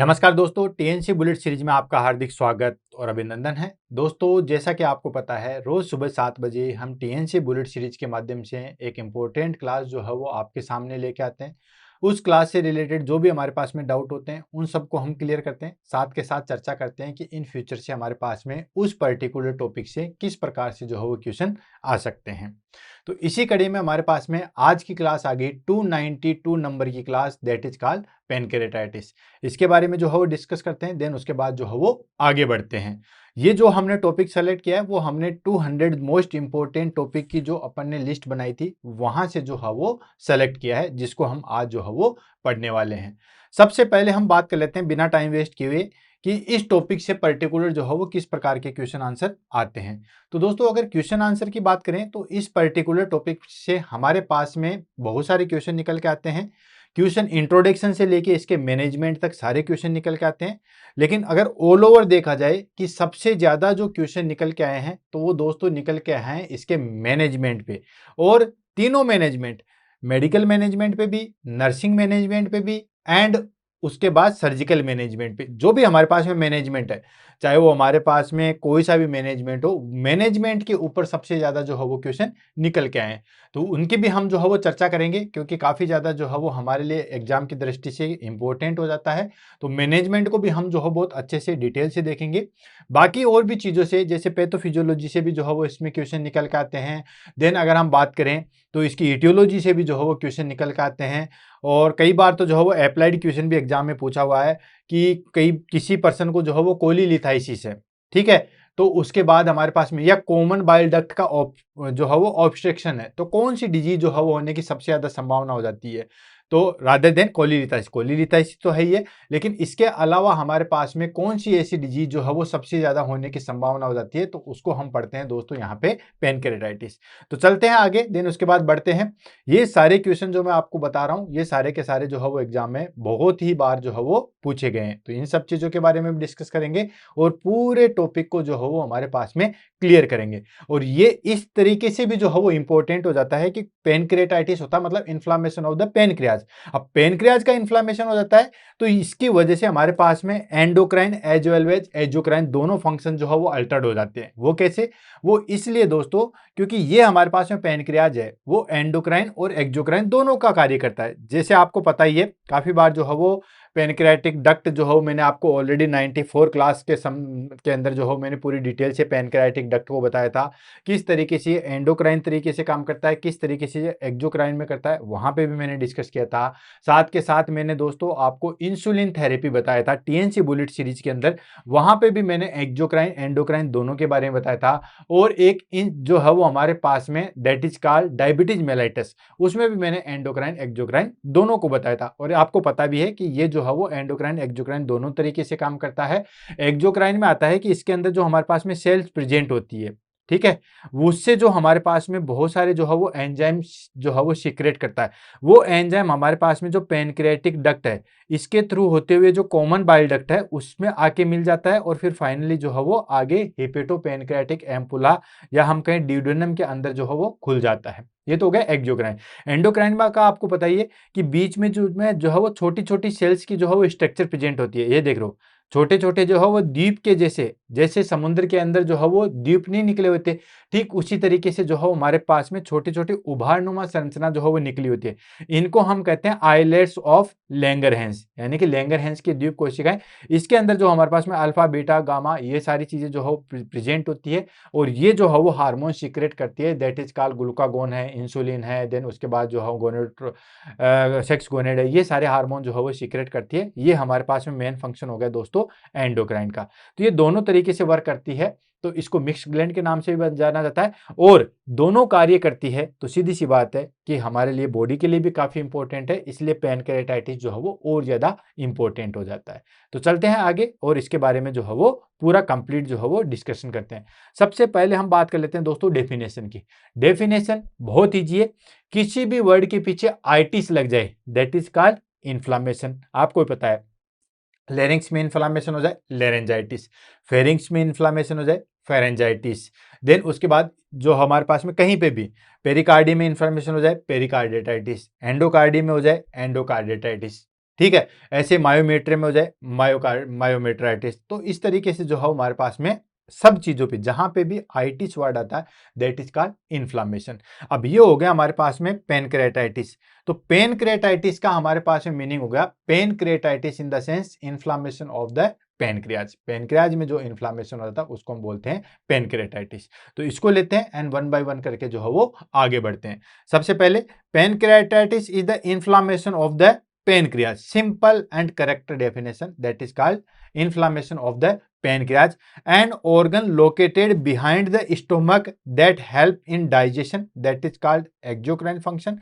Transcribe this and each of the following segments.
नमस्कार दोस्तों, TNC bullet series में आपका हार्दिक स्वागत और अभिनंदन है। दोस्तों, जैसा कि आपको पता है, रोज सुबह 7 बजे हम टीएनसी बुलेट सीरीज के माध्यम से एक इम्पोर्टेंट क्लास जो है वो आपके सामने लेके आते हैं। उस क्लास से रिलेटेड जो भी हमारे पास में डाउट होते हैं उन सबको हम क्लियर करते हैं, साथ के साथ चर्चा करते हैं कि इन फ्यूचर से हमारे पास में उस पर्टिकुलर टॉपिक से किस प्रकार से जो है वो क्वेश्चन आ सकते हैं। तो इसी कड़ी में हमारे पास में आज की क्लास आ गई 292 नंबर की class, that is called pancreatitis. इसके बारे में जो है वो डिस्कस करते हैं, देन उसके बाद जो है वो आगे बढ़ते हैं। ये जो हमने टॉपिक सेलेक्ट किया है वो हमने 200 मोस्ट इंपॉर्टेंट टॉपिक की जो अपन ने लिस्ट बनाई थी वहां से जो है वो सेलेक्ट किया है, जिसको हम आज जो है वो पढ़ने वाले हैं। सबसे पहले हम बात कर लेते हैं बिना टाइम वेस्ट किए हुए कि इस टॉपिक से पर्टिकुलर जो है वो किस प्रकार के क्वेश्चन आंसर आते हैं। तो दोस्तों, अगर क्वेश्चन आंसर की बात करें तो इस पर्टिकुलर टॉपिक से हमारे पास में बहुत सारे क्वेश्चन निकल के आते हैं। क्वेश्चन इंट्रोडक्शन से लेके इसके मैनेजमेंट तक सारे क्वेश्चन निकल के आते हैं। लेकिन अगर ऑल ओवर देखा जाए कि सबसे ज्यादा जो क्वेश्चन निकल के आए हैं तो वो दोस्तों निकल के आए हैं इसके मैनेजमेंट पे। और तीनों मैनेजमेंट, मेडिकल मैनेजमेंट पे भी, नर्सिंग मैनेजमेंट पे भी एंड उसके बाद सर्जिकल मैनेजमेंट पे, जो भी हमारे पास में मैनेजमेंट है, चाहे वो हमारे पास में कोई सा भी मैनेजमेंट हो, मैनेजमेंट के ऊपर सबसे ज्यादा जो है वो क्वेश्चन निकल के आए हैं। तो उनकी भी हम जो है वो चर्चा करेंगे, क्योंकि काफी ज्यादा जो है वो हमारे लिए एग्जाम की दृष्टि से इंपॉर्टेंट हो जाता है। तो मैनेजमेंट को भी हम जो है बहुत अच्छे से डिटेल से देखेंगे। बाकी और भी चीजों से, जैसे पैथोफिजियोलॉजी से भी जो है वो इसमें क्वेश्चन निकल के आते हैं। देन अगर हम बात करें तो इसकी इटियोलॉजी से भी जो है वो क्वेश्चन निकल के आते हैं। और कई बार तो जो है वो अप्लाइड क्वेश्चन भी एग्जाम में पूछा हुआ है कि किसी पर्सन को जो है वो कोलीलिथाइसिस है, ठीक है, तो उसके बाद हमारे पास में या कॉमन बाइल डक्ट का जो है वो ऑब्स्ट्रक्शन है, तो कौन सी डिजीज जो है वो होने की सबसे ज्यादा संभावना हो जाती है। तो रादर देन कोलीलिथाइसिस, कोलीलिथाइसिस तो है ही है, लेकिन इसके अलावा हमारे पास में कौन सी ऐसी डिजीज जो है वो सबसे ज्यादा होने की संभावना हो जाती है, तो उसको हम पढ़ते हैं दोस्तों यहाँ पे पेनक्रेटाइटिस। तो चलते हैं आगे, देन उसके बाद बढ़ते हैं। ये सारे क्वेश्चन जो मैं आपको बता रहा हूँ ये सारे के सारे जो है वो एग्जाम में बहुत ही बार जो है वो पूछे गए हैं, तो इन सब चीजों के बारे में भी डिस्कस करेंगे और पूरे टॉपिक को जो है वो हमारे पास में क्लियर करेंगे। और ये इस तरीके से भी जो है वो इंपॉर्टेंट हो जाता है कि पेनक्रेटाइटिस होता है मतलब इन्फ्लामेशन ऑफ द पेनक्रियाज। अब पेनक्रियाज का इन्फ्लामेशन हो जाता है तो इसकी वजह से हमारे पास में एंडोक्राइन एज वेल एज एजोक्राइन दोनों फंक्शन जो है वो अल्टर्ड हो जाते हैं। वो कैसे? वो इसलिए दोस्तों क्योंकि ये हमारे पास में पेनक्रियाज है वो एंडोक्राइन और एक्सोक्राइन दोनों का कार्य करता है। जैसे आपको पता ही है, काफी बार जो है वो पेनक्रियाटिक डक्ट जो हो, मैंने आपको ऑलरेडी 94 क्लास के अंदर जो हो मैंने पूरी डिटेल से पेनक्रियाटिक डक्ट को बताया था, किस तरीके से एंडोक्राइन तरीके से काम करता है, किस तरीके से एक्सोक्राइन में करता है, वहां पे भी मैंने डिस्कस किया था। साथ के साथ मैंने दोस्तों आपको इंसुलिन थेरेपी बताया था टीएनसी बुलेट सीरीज के अंदर, वहां पे भी मैंने एक्सोक्राइन एंडोक्राइन दोनों के बारे में बताया था। और एक जो है वो हमारे पास में that is called diabetes mellitus, उसमें भी मैंने एंडोक्राइन एक्सोक्राइन दोनों को बताया था। और आपको पता भी है कि ये जो है वो एंडोक्राइन एक्सोक्राइन दोनों तरीके से काम करता है। एक्सोक्राइन में आता है कि इसके अंदर जो हमारे पास में सेल्स प्रेजेंट होती है, ठीक है, उससे जो हमारे पास में बहुत सारे जो है वो एंजाइम जो है वो सीक्रेट करता है। वो एंजाइम हमारे पास में जो पेनक्रियाटिक डक्ट है इसके थ्रू होते हुए जो कॉमन बाइल डक्ट है उसमें आके मिल जाता है और फिर फाइनली जो है वो आगे हेपेटो पेनक्रियाटिक एम्पुला या हम कहें ड्यूडेनम के अंदर जो है वो खुल जाता है। ये तो हो गया एक्सोक्राइन। एंडोक्राइन में का आपको पता ही है कि बीच में जो है वो छोटी छोटी सेल्स की जो है वो स्ट्रक्चर प्रेजेंट होती है। ये देख लो, छोटे छोटे जो है वो द्वीप के जैसे, जैसे समुद्र के अंदर जो है वो द्वीप नहीं निकले होते, ठीक उसी तरीके से जो है हमारे पास में छोटी छोटी उभारनुमा संरचना जो है वो निकली होती है। इनको हम कहते हैं आइलेट्स ऑफ लैंगरहैंस, यानी कि लैंगरहैंस की द्वीप कोशिकाएं। इसके अंदर जो हमारे पास में अल्फा बीटा गामा ये सारी चीजें जो है प्रेजेंट होती है और ये जो है वो हार्मोन सीक्रेट करती है, दैट इज कॉल्ड ग्लूकागोन है, इंसुलिन है, देन उसके बाद जो है गोनेड सेक्स गोनेड है, ये सारे हार्मोन जो है वो सीक्रेट करती है। ये हमारे पास में मेन फंक्शन हो गया दोस्तों एंडोक्राइन का। तो ये दोनों तरीके से वर्क करती है, तो इसको मिक्स ग्लैंड के नाम से भी जाना जाता है और दोनों कार्य करती है। तो सीधी सी बात है कि हमारे लिए बॉडी के लिए भी काफी इंपॉर्टेंट है, इसलिए पेनक्रेटाइटिस जो है वो और ज्यादा इंपॉर्टेंट हो जाता है। तो चलते हैं आगे और इसके बारे में जो है वो पूरा कंप्लीट जो है वो डिस्कशन करते हैं। सबसे पहले हम बात कर लेते हैं दोस्तों डेफिनेशन की। डेफिनेशन बहुत ईजी है, किसी भी वर्ड के पीछे आइटिस लग जाए दैट इज कॉल्ड इन्फ्लामेशन। आपको पता है, लेरिंग्स में इन्फ्लामेशन हो जाए लेरेंजाइटिस, फेरिंग्स में इन्फ्लामेशन हो जाए फेरेंजाइटिस, देन उसके बाद जो हमारे पास में कहीं पे भी पेरिकार्डियम में इन्फ्लामेशन हो जाए पेरिकार्डिटाइटिस, एंडोकार्डियम में हो जाए एंडोकार्डिटाइटिस, ठीक है, ऐसे मायोमेट्री में हो जाए मायोमेट्राइटिस। तो इस तरीके से जो है हमारे पास में सब चीजों पे जहां पे भी आइटिस वर्ड आता है दैट इज कॉल्ड इन्फ्लामेशन। अब ये हो गया हमारे पास में पेनक्रेटाइटिस। तो पेनक्रेटाइटिस का हमारे पास में मीनिंग हो गया pancreatitis in the sense inflammation of the pancreas. Pancreas में जो इन्फ्लामेशन होता है उसको हम बोलते हैं पेनक्रेटाइटिस। तो इसको लेते हैं एंड वन बाय वन करके जो है वो आगे बढ़ते हैं। सबसे पहले pancreatitis is the inflammation of the pancreas. Simple and correct definition, that is called inflammation of the pancreas, an organ located behind the stomach that help in digestion, that is called exocrine function,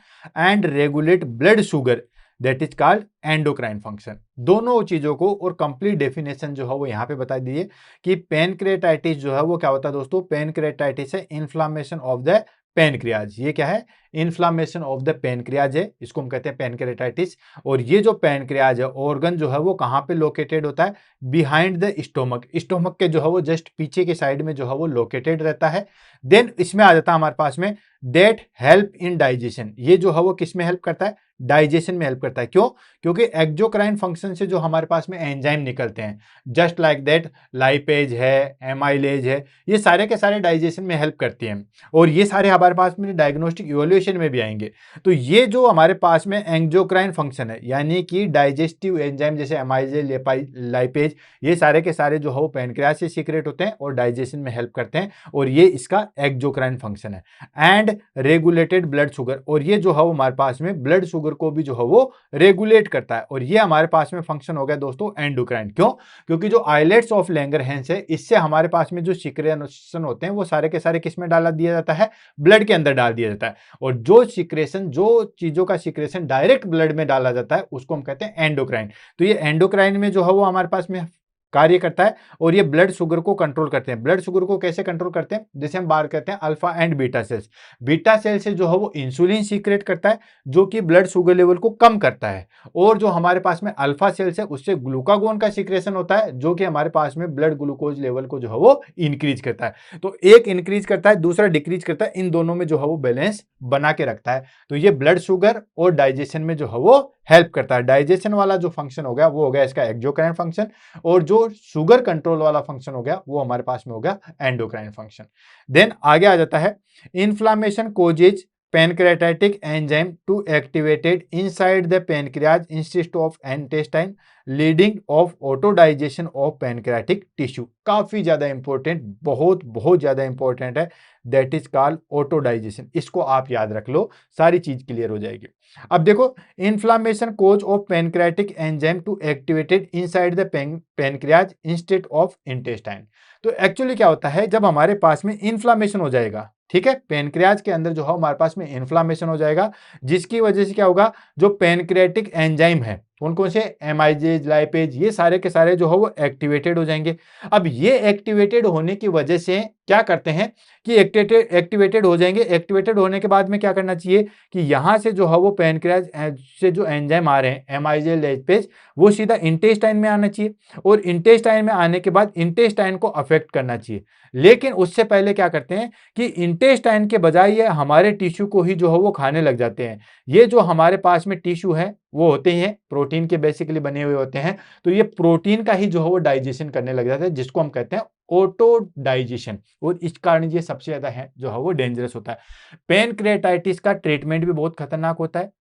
and regulate blood sugar, that is called endocrine function. दोनों चीजों को और complete definition जो है वो यहाँ पे बता दीजिए कि पेनक्रेटाइटिस जो है वो क्या होता है दोस्तों। पेनक्रेटाइटिस है इन्फ्लामेशन ऑफ द पेनक्रियाज। ये क्या है, इन्फ्लामेशन ऑफ द पेनक्रियाज है, इसको हम कहते हैं पेनक्रेटाइटिस। और ये जो पेनक्रियाज है ऑर्गन जो है वो कहाँ पे लोकेटेड होता है, बिहाइंड द स्टोमक। स्टोमक के जो है वो जस्ट पीछे के साइड में जो है वो लोकेटेड रहता है। देन इसमें आ जाता है हमारे पास में दैट हेल्प इन डाइजेशन। ये जो है वो किस में हेल्प करता है, डाइजेशन में हेल्प करता है। क्यों, क्योंकि एक्सोक्राइन फंक्शन से जो हमारे पास में एंजाइम निकलते हैं जस्ट लाइक दैट लाइपेज है, एमाइलेज है, ये सारे के सारे डाइजेशन में हेल्प करती हैं। और ये सारे हमारे पास में डायग्नोस्टिक इवोल्यूशन में भी आएंगे। तो ये जो हमारे पास में एक्सोक्राइन फंक्शन है यानी कि डाइजेस्टिव एंजाइम जैसे एमाइलेज, लाइपेज, ये सारे के सारे जो है वो पैनक्रियाज से सीक्रेट होते हैं और डाइजेशन में हेल्प करते हैं। और ये इसका एक्सोक्राइन फंक्शन है। एंड रेगुलेटेड ब्लड शुगर, और ये जो है वो हमारे पास में ब्लड शुगर को भी जो है वो रेगुलेट करता है। और ये हमारे पास में फंक्शन हो गया दोस्तों एंडोक्राइन। क्यों, क्योंकि जो आइलेट्स ऑफ लैंगरहैंस है इससे हमारे पास में जो सिक्रेशन होते हैं वो सारे के सारे किसमें डाला दिया जाता है, ब्लड के अंदर डाल दिया जाता है। और जो सिक्रेशन, जो चीजों का सिक्रेशन डायरेक्ट ब्लड में डाला जाता है उसको हम कहते हैं एंडोक्राइन। तो ये एंडोक्राइन में जो है वो हमारे पास में कार्य करता है और ये ब्लड शुगर को कंट्रोल करते हैं। ब्लड शुगर को कैसे कंट्रोल करते हैं, जैसे हम बात करते हैं alpha and beta cells. Beta cell से जो है वो इंसुलिन सीक्रेट करता है जो कि ब्लड शुगर लेवल को कम करता है। और जो हमारे पास में अल्फा सेल्स है उससे ग्लूकागोन का सीक्रेशन होता है जो कि हमारे पास में ब्लड ग्लूकोज लेवल को जो है वो इंक्रीज करता है। तो एक इंक्रीज करता है, दूसरा डिक्रीज करता है, इन दोनों में जो है वो बैलेंस बना के रखता है। तो ये ब्लड शुगर और डाइजेशन में जो है वो हेल्प करता है। डाइजेशन वाला जो फंक्शन हो गया वो हो गया इसका एक्सोक्राइन फंक्शन, और जो शुगर कंट्रोल वाला फंक्शन हो गया वो हमारे पास में हो गया एंडोक्राइन फंक्शन। देन आगे आ जाता है inflammation causes pancreatic enzyme to activated inside the pancreas instead of intestine, leading of autodigestion of pancreatic tissue। काफी ज्यादा इंपॉर्टेंट, बहुत बहुत ज्यादा इंपॉर्टेंट है, दैट इज कॉल्ड ऑटोडाइजेशन। इसको आप याद रख लो, सारी चीज क्लियर हो जाएगी। अब देखो, inflammation cause of pancreatic enzyme to activated inside the pancreas instead of intestine. तो एक्चुअली क्या होता है, जब हमारे पास में इन्फ्लामेशन हो जाएगा, ठीक है, पेनक्रियाज के अंदर जो है हमारे पास में इन्फ्लामेशन हो जाएगा, जिसकी वजह से क्या होगा, जो पेनक्रियाटिक एंजाइम है उनको से एमाइजेज, लाइपेज, ये सारे के सारे जो है वो एक्टिवेटेड हो जाएंगे। अब ये एक्टिवेटेड होने की वजह से क्या करते हैं कि एक्टिवेटेड हो जाएंगे। एक्टिवेटेड होने के बाद में क्या करना चाहिए कि यहां से जो है वो पेनक्रियाज से जो एंजाइम आ रहे हैं एमाइजेज, लाइपेज, वो सीधा इंटेस्टाइन में आना चाहिए। और इंटेस्टाइन में आने के बाद इंटेस्टाइन को अफेक्ट करना चाहिए। लेकिन उससे पहले क्या करते हैं कि इंटेस्टाइन के बजाय ये हमारे टिश्यू को ही जो है वो खाने लग जाते हैं। ये जो हमारे पास में टिश्यू है वो होते हैं प्रोटीन के बेसिकली बने हुए होते हैं। तो ये प्रोटीन का ही जो है वो डाइजेशन करने लग जाता है, जिसको हम कहते हैं ऑटो डाइजेशन। और इस कारण ये सबसे ज्यादा है जो है वो डेंजरस होता है। पेनक्रेटाइटिस का ट्रीटमेंट भी बहुत खतरनाक होता है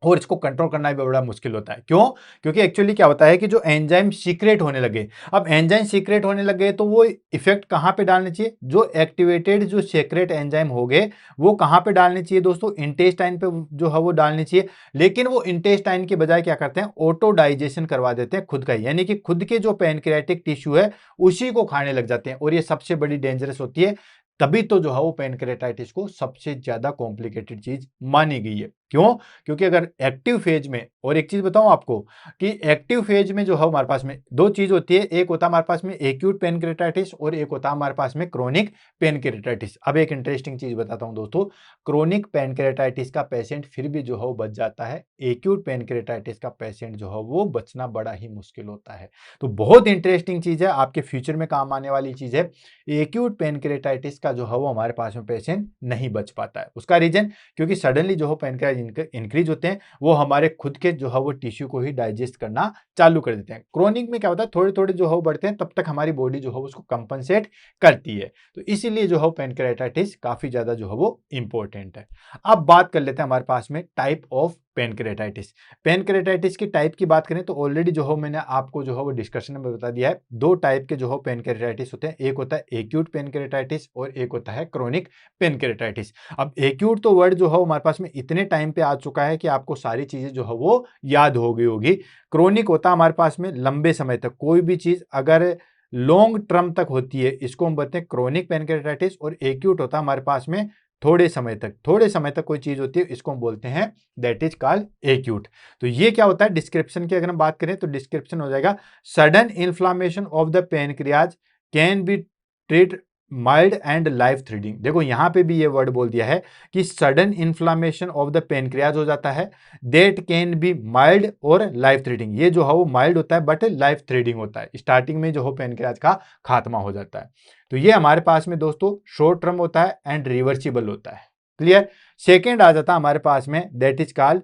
और इसको कंट्रोल करना भी बड़ा मुश्किल होता है। क्यों, क्योंकि एक्चुअली क्या होता है कि जो एंजाइम सीक्रेट होने लगे, अब एंजाइम सीक्रेट होने लगे तो वो इफेक्ट कहां पे डालने चाहिए, जो एक्टिवेटेड जो सीक्रेट एंजाइम हो गए वो कहां पे डालने चाहिए दोस्तों, इंटेस्टाइन पे जो है वो डालने चाहिए। लेकिन वो इंटेस्टाइन के बजाय क्या करते हैं, ऑटो डाइजेशन करवा देते हैं खुद का ही, यानी कि खुद के जो पेनक्रियाटिक टिश्यू है उसी को खाने लग जाते हैं। और ये सबसे बड़ी डेंजरस होती है। तभी तो जो है वो पेनक्रेटाइटिस को सबसे ज्यादा कॉम्प्लिकेटेड चीज मानी गई है। क्यों, क्योंकि अगर एक्टिव फेज में, और एक चीज बताऊं आपको कि एक्टिव फेज में जो है हमारे पास में दो चीज होती है, एक होता है हमारे पास में एक्यूट पेनक्रेटाइटिस और एक होता है हमारे पास में क्रोनिक पेनक्रेटाइटिस। अब एक इंटरेस्टिंग चीज बताता हूं दोस्तों, क्रोनिक पेनक्रेटाइटिस का पेशेंट फिर भी जो है वो बच जाता है, एक्यूट पेनक्रेटाइटिस का पेशेंट जो है वो बचना बड़ा ही मुश्किल होता है। तो बहुत इंटरेस्टिंग चीज है, आपके फ्यूचर में काम आने वाली चीज है। एक्यूट पेनक्रेटाइटिस का जो है वो हमारे पास में पेशेंट नहीं बच पाता है। उसका रीजन, क्योंकि सडनली जो है पेनक्रियाज इंक्रीज होते हैं वो हमारे खुद के जो है वो टिश्यू को ही डाइजेस्ट करना चालू कर देते हैं। क्रोनिक में क्या होता है, थोड़े थोड़े जो है वो बढ़ते हैं, तब तक हमारी बॉडी जो है उसको कंपनसेट करती है। तो इसीलिए जो है पैनक्रेटाइटिस काफी ज्यादा जो है वो इंपॉर्टेंट है। अब बात कर लेते हैं हमारे पास में टाइप ऑफ पैनक्रेटाइटिस। पैनक्रेटाइटिस की टाइप की बात करें तो ऑलरेडी जो है मैंने आपको जो है वो डिस्कशन में बता दिया है, दो टाइप के जो है पैनक्रेटाइटिस होते हैं, एक होता है एक्यूट पैनक्रेटाइटिस और एक होता है क्रोनिक पैनक्रेटाइटिस। अब एक्यूट तो वर्ड जो है हमारे पास में इतने टाइम पे आ चुका है कि आपको सारी चीजें जो है वो याद हो गई होगी। क्रोनिक होता है हमारे पास में लंबे समय तक, कोई भी चीज अगर लॉन्ग टर्म तक होती है इसको हम बोलते हैं क्रोनिक पैनक्रेटाइटिस, और एक्यूट होता है हमारे पास में थोड़े समय तक कोई चीज होती है, इसको हम बोलते हैं दैट इज कॉल्ड एक्यूट। तो ये क्या होता है, डिस्क्रिप्शन की अगर हम बात करें तो डिस्क्रिप्शन हो जाएगा sudden inflammation of the pancreas can be treat mild and life threatening. देखो यहां पे भी ये वर्ड बोल दिया है कि sudden inflammation of the pancreas हो जाता है, दैट कैन बी माइल्ड और लाइफ थ्रेटनिंग। ये जो है वो माइल्ड होता है बट लाइफ थ्रेटनिंग होता है, स्टार्टिंग में जो हो पैनक्रियाज का खात्मा हो जाता है। तो ये हमारे पास में दोस्तों शॉर्ट टर्म होता है एंड रिवर्सिबल होता है। क्लियर। सेकेंड आ जाता है हमारे पास में that is called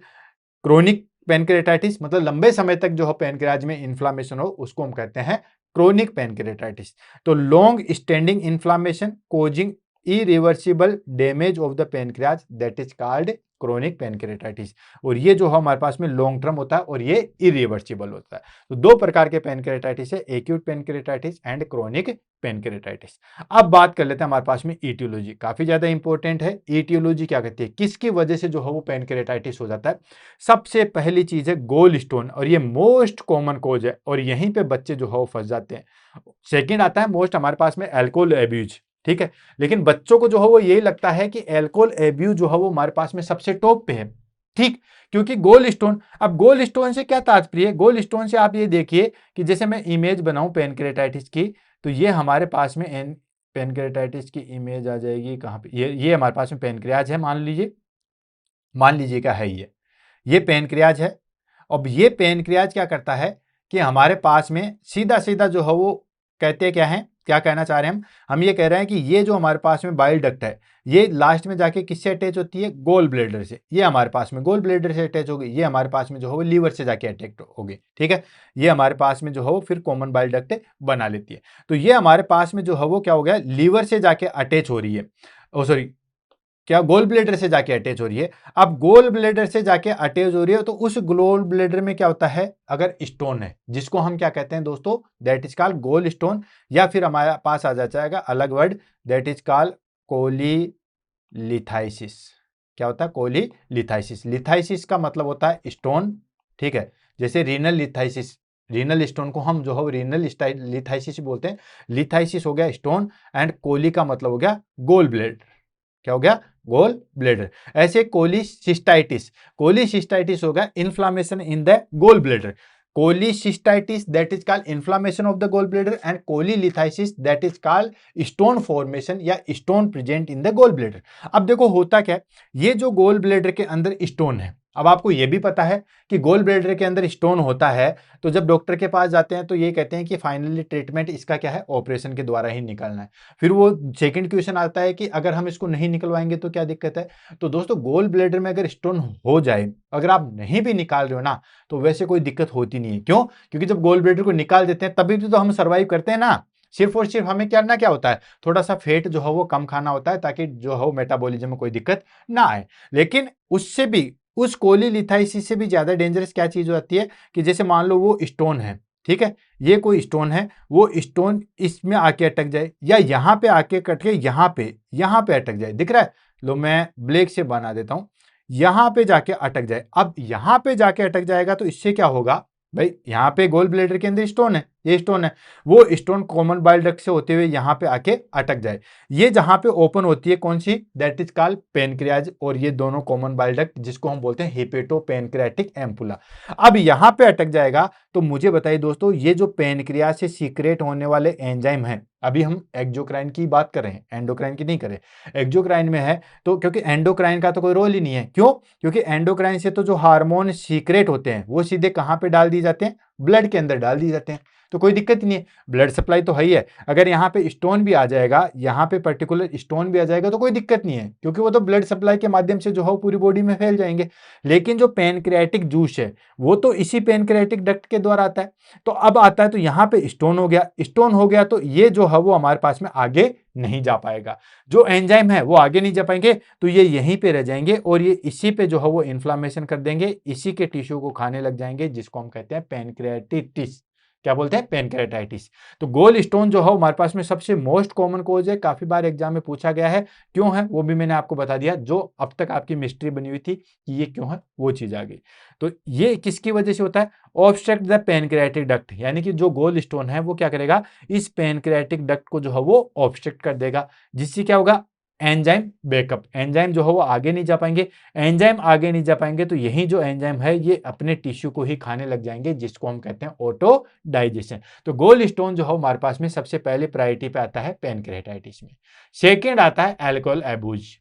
chronic pancreatitis, मतलब लंबे समय तक जो है पैनक्रियाज में इन्फ्लामेशन हो उसको हम कहते हैं क्रोनिक पैनक्रेटाइटिस। तो long standing inflammation causing irreversible damage of the pancreas that is called chronic pancreatitis. और ये जो है हमारे पास में लॉन्ग टर्म होता है और ये इरिवर्सिबल होता है। तो दो प्रकार के पैनक्रेटाइटिस है, acute pancreatitis and chronic pancreatitis. अब बात कर लेते हैं हमारे पास में ईटियोलॉजी, काफी ज्यादा इंपॉर्टेंट है। ईटियोलॉजी क्या कहती है, किसकी वजह से जो है वो पैनक्रेटाइटिस हो जाता है। सबसे पहली चीज है गोल स्टोन, और ये मोस्ट कॉमन कोज है और यहीं पे बच्चे जो है वो फंस जाते हैं। सेकंड आता है मोस्ट हमारे पास में अल्कोहल एब्यूज, ठीक है, लेकिन बच्चों को जो है वो यही लगता है कि अल्कोहल एब्यूज जो है वो हमारे पास में सबसे टॉप पे है, ठीक, क्योंकि गोल स्टोन। अब गोल स्टोन से क्या तात्पर्य है, गोल स्टोन से आप ये देखिए कि जैसे मैं इमेज बनाऊं पैनक्रेटाइटिस की, तो ये हमारे पास में पैनक्रेटाइटिस की इमेज आ जाएगी कहां पे, ये हमारे पास में पैनक्रियाज है, मान लीजिए क्या है, ये पैनक्रियाज है। अब ये पैनक्रियाज क्या करता है कि हमारे पास में सीधा सीधा जो है वो कहते हैं क्या है, क्या कहना चाह रहे हैं हम ये कह रहे हैं कि ये जो हमारे पास में बाइल डक्ट है ये लास्ट में जाके किससे अटैच होती है, गोल ब्लेडर से। ये हमारे पास में गोल ब्लेडर से अटैच होगी, ये हमारे पास में जो है वो लीवर से जाके अटैच होगी, ठीक है। ये हमारे पास में जो है वो फिर कॉमन बाइल डक्ट बना लेती है। तो ये हमारे पास में जो है वो क्या हो गया, लीवर से जाके अटैच हो रही है, सॉरी क्या गोल ब्लेडर से जाके अटैच हो रही है। अब गोल ब्लेडर से जाके अटैच हो रही है तो उस गोल ब्लेडर में क्या होता है, अगर स्टोन है जिसको हम क्या कहते हैं दोस्तों, that is called goal stone, या फिर हमारे पास आ जाएगा अलग वर्ड दैट इज कॉल्ड कोलीलिथाइसिस। क्या होता है, कोलीलिथाइसिस। लिथाइसिस का मतलब होता है स्टोन, ठीक है, जैसे रीनल लिथाइसिस, रीनल स्टोन को हम जो है रीनल लिथाइसिस बोलते हैं। लिथाइसिस हो गया स्टोन एंड कोली का मतलब हो गया गोल ब्लेडर, क्या हो गया, गोल ब्लेडर। ऐसे कोलीसिस्टाइटिस हो गया inflammation in the gall bladder. Cholecystitis that is called inflammation of the gall bladder and cholelithiasis that is called stone formation या stone present in the gall bladder. अब देखो होता क्या है, ये जो गोल ब्लेडर के अंदर स्टोन है, अब आपको यह भी पता है कि गोल ब्लेडर के अंदर स्टोन होता है, तो जब डॉक्टर के पास जाते हैं तो ये कहते हैं कि फाइनली ट्रीटमेंट इसका क्या है, ऑपरेशन के द्वारा ही निकालना है। फिर वो सेकंड क्वेश्चन आता है कि अगर हम इसको नहीं निकलवाएंगे तो क्या दिक्कत है। तो दोस्तों गोल ब्लेडर में अगर स्टोन हो जाए, अगर आप नहीं भी निकाल रहे हो ना, तो वैसे कोई दिक्कत होती नहीं है। क्यों, क्योंकि जब गोल ब्लेडर को निकाल देते हैं तभी तो हम सर्वाइव करते हैं ना। सिर्फ और सिर्फ हमें करना क्या होता है, थोड़ा सा फेट जो है वो कम खाना होता है ताकि जो है मेटाबॉलिज्म में कोई दिक्कत ना आए। लेकिन उससे भी, उस कोलीलिथाइसिस से भी ज्यादा डेंजरस क्या चीज होती है कि जैसे मान लो वो स्टोन है, ठीक है, ये कोई स्टोन है, वो स्टोन इसमें आके अटक जाए या यहाँ पे आके कट के यहाँ पे अटक जाए, दिख रहा है, लो मैं ब्लैक से बना देता हूं, यहाँ पे जाके अटक जाए। अब यहाँ पे जाके अटक जाएगा तो इससे क्या होगा भाई, यहाँ पे गोल ब्लेडर के अंदर स्टोन है, ये स्टोन है, वो स्टोन कॉमन बाइल डक्ट से होते हुए यहाँ पे आके अटक जाए। ये जहां पे ओपन होती है कौन सी, दैट इज कॉल्ड पैनक्रियाज, और ये दोनों कॉमन बाइल डक्ट जिसको हम बोलते हैं हेपेटो पैनक्रियाटिक एम्पुला। अब यहाँ पे अटक जाएगा तो मुझे बताइए दोस्तों, ये जो पैनक्रियाज से सीक्रेट होने वाले एंजाइम हैं, अभी हम एक्सोक्राइन की बात कर रहे हैं, एंडोक्राइन की नहीं करें, एक्सोक्राइन में है, तो क्योंकि एंडोक्राइन का तो कोई रोल ही नहीं है। क्यों, क्योंकि एंडोक्राइन से तो जो हार्मोन सीक्रेट होते हैं वो सीधे कहां पे डाल दिए जाते हैं, ब्लड के अंदर डाल दिए जाते हैं। तो कोई दिक्कत ही नहीं है, ब्लड सप्लाई तो है ही है। अगर यहाँ पे स्टोन भी आ जाएगा, यहाँ पे पर्टिकुलर स्टोन भी आ जाएगा तो कोई दिक्कत नहीं है, क्योंकि वो तो ब्लड सप्लाई के माध्यम से जो है पूरी बॉडी में फैल जाएंगे। लेकिन जो पेनक्रियाटिक जूस है वो तो इसी पेनक्रियाटिक डक्ट के द्वारा आता है। तो अब आता है तो यहाँ पे स्टोन हो गया, स्टोन हो गया तो ये जो है वो हमारे पास में आगे नहीं जा पाएगा, जो एंजाइम है वो आगे नहीं जा पाएंगे, तो ये यहीं पे रह जाएंगे और ये इसी पे जो है वो इन्फ्लामेशन कर देंगे, इसी के टिश्यू को खाने लग जाएंगे, जिसको हम कहते हैं पेनक्रियाटिटिस। क्या बोलते हैं? पेनक्रियाटाइटिस। तो गोल स्टोन जो है हमारे पास में सबसे मोस्ट कॉमन कोज है, काफी बार एग्जाम में पूछा गया है। क्यों है वो भी मैंने आपको बता दिया, जो अब तक आपकी मिस्ट्री बनी हुई थी कि ये क्यों है वो चीज आ गई। तो ये किसकी वजह से होता है? ऑब्स्ट्रक्ट द पेनक्रियाटिक डक्ट, यानी कि जो गोल स्टोन है वो क्या करेगा, इस पेनक्रियाटिक डक्ट को जो है वो ऑब्स्ट्रक्ट कर देगा, जिससे क्या होगा, एंजाइम बैकअप, एंजाइम जो है वो आगे नहीं जा पाएंगे। एंजाइम आगे नहीं जा पाएंगे तो यही जो एंजाइम है ये अपने टिश्यू को ही खाने लग जाएंगे, जिसको हम कहते हैं ऑटो डाइजेशन। तो गोल स्टोन जो है हमारे पास में सबसे पहले प्रायोरिटी पे आता है पेनक्रियाटाइटिस में। सेकेंड आता है अल्कोहल एब्यूज।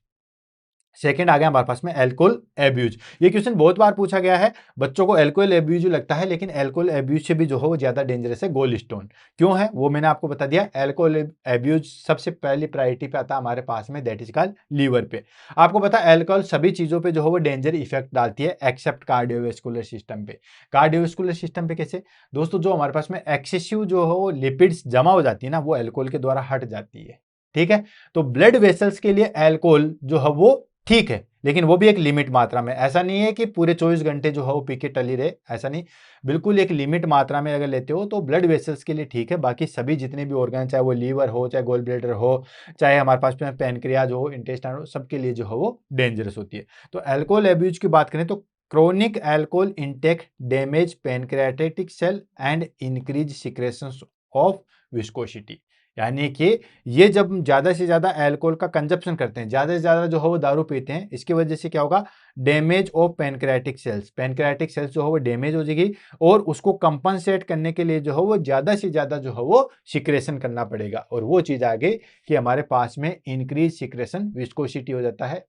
सेकेंड आ गया हमारे पास में अल्कोहल एब्यूज। ये क्वेश्चन बहुत बार पूछा गया है, बच्चों को अल्कोहल एब्यूज लगता है, लेकिन अल्कोहल एब्यूज से भी जो है वो ज्यादा डेंजरस है गोल स्टोन। क्यों है वो मैंने आपको बता दिया। अल्कोहल एब्यूज सबसे पहली प्रायोरिटी पे आता है हमारे पास में, दैट इज कॉल्ड लीवर पे। आपको पता है अल्कोहल सभी चीजों पे जो है वो डेंजर इफेक्ट डालती है, एक्सेप्ट कार्डियोवेस्कुलर सिस्टम पे। कार्डियोवेस्कुलर सिस्टम पे कैसे दोस्तों? जो हमारे पास में एक्सेसिव जो है वो लिपिड्स जमा हो जाती है ना, वो अल्कोहल के द्वारा हट जाती है। ठीक है, तो ब्लड वेसल्स के लिए अल्कोहल जो है वो ठीक है, लेकिन वो भी एक लिमिट मात्रा में। ऐसा नहीं है कि पूरे 24 घंटे जो है वो पी के टली रहे, ऐसा नहीं, बिल्कुल एक लिमिट मात्रा में अगर लेते हो तो ब्लड वेसल्स के लिए ठीक है। बाकी सभी जितने भी ऑर्गन, चाहे वो लीवर हो, चाहे गोल ब्लैडर हो, चाहे हमारे पास में पेनक्रियाज हो, इंटेस्टाइन हो, सबके लिए जो है वो डेंजरस होती है। तो अल्कोहल एब्यूज की बात करें तो chronic alcohol intake damage pancreatic cell and increase secretion of viscosity, यानी कि ये जब ज्यादा से ज्यादा अल्कोहल का कंजप्शन करते हैं, ज्यादा से ज्यादा जो है वो दारू पीते हैं, इसकी वजह से क्या होगा, damage of pancreatic sales, pancreatic sales जो है वो डैमेज हो जाएगी और उसको कंपनसेट करने के लिए जो है वो ज्यादा से ज्यादा जो है वो सिक्रेशन करना पड़ेगा, और वो चीज आगे कि हमारे पास में इंक्रीज सिक्रेशन विस्कोसिटी हो जाता है,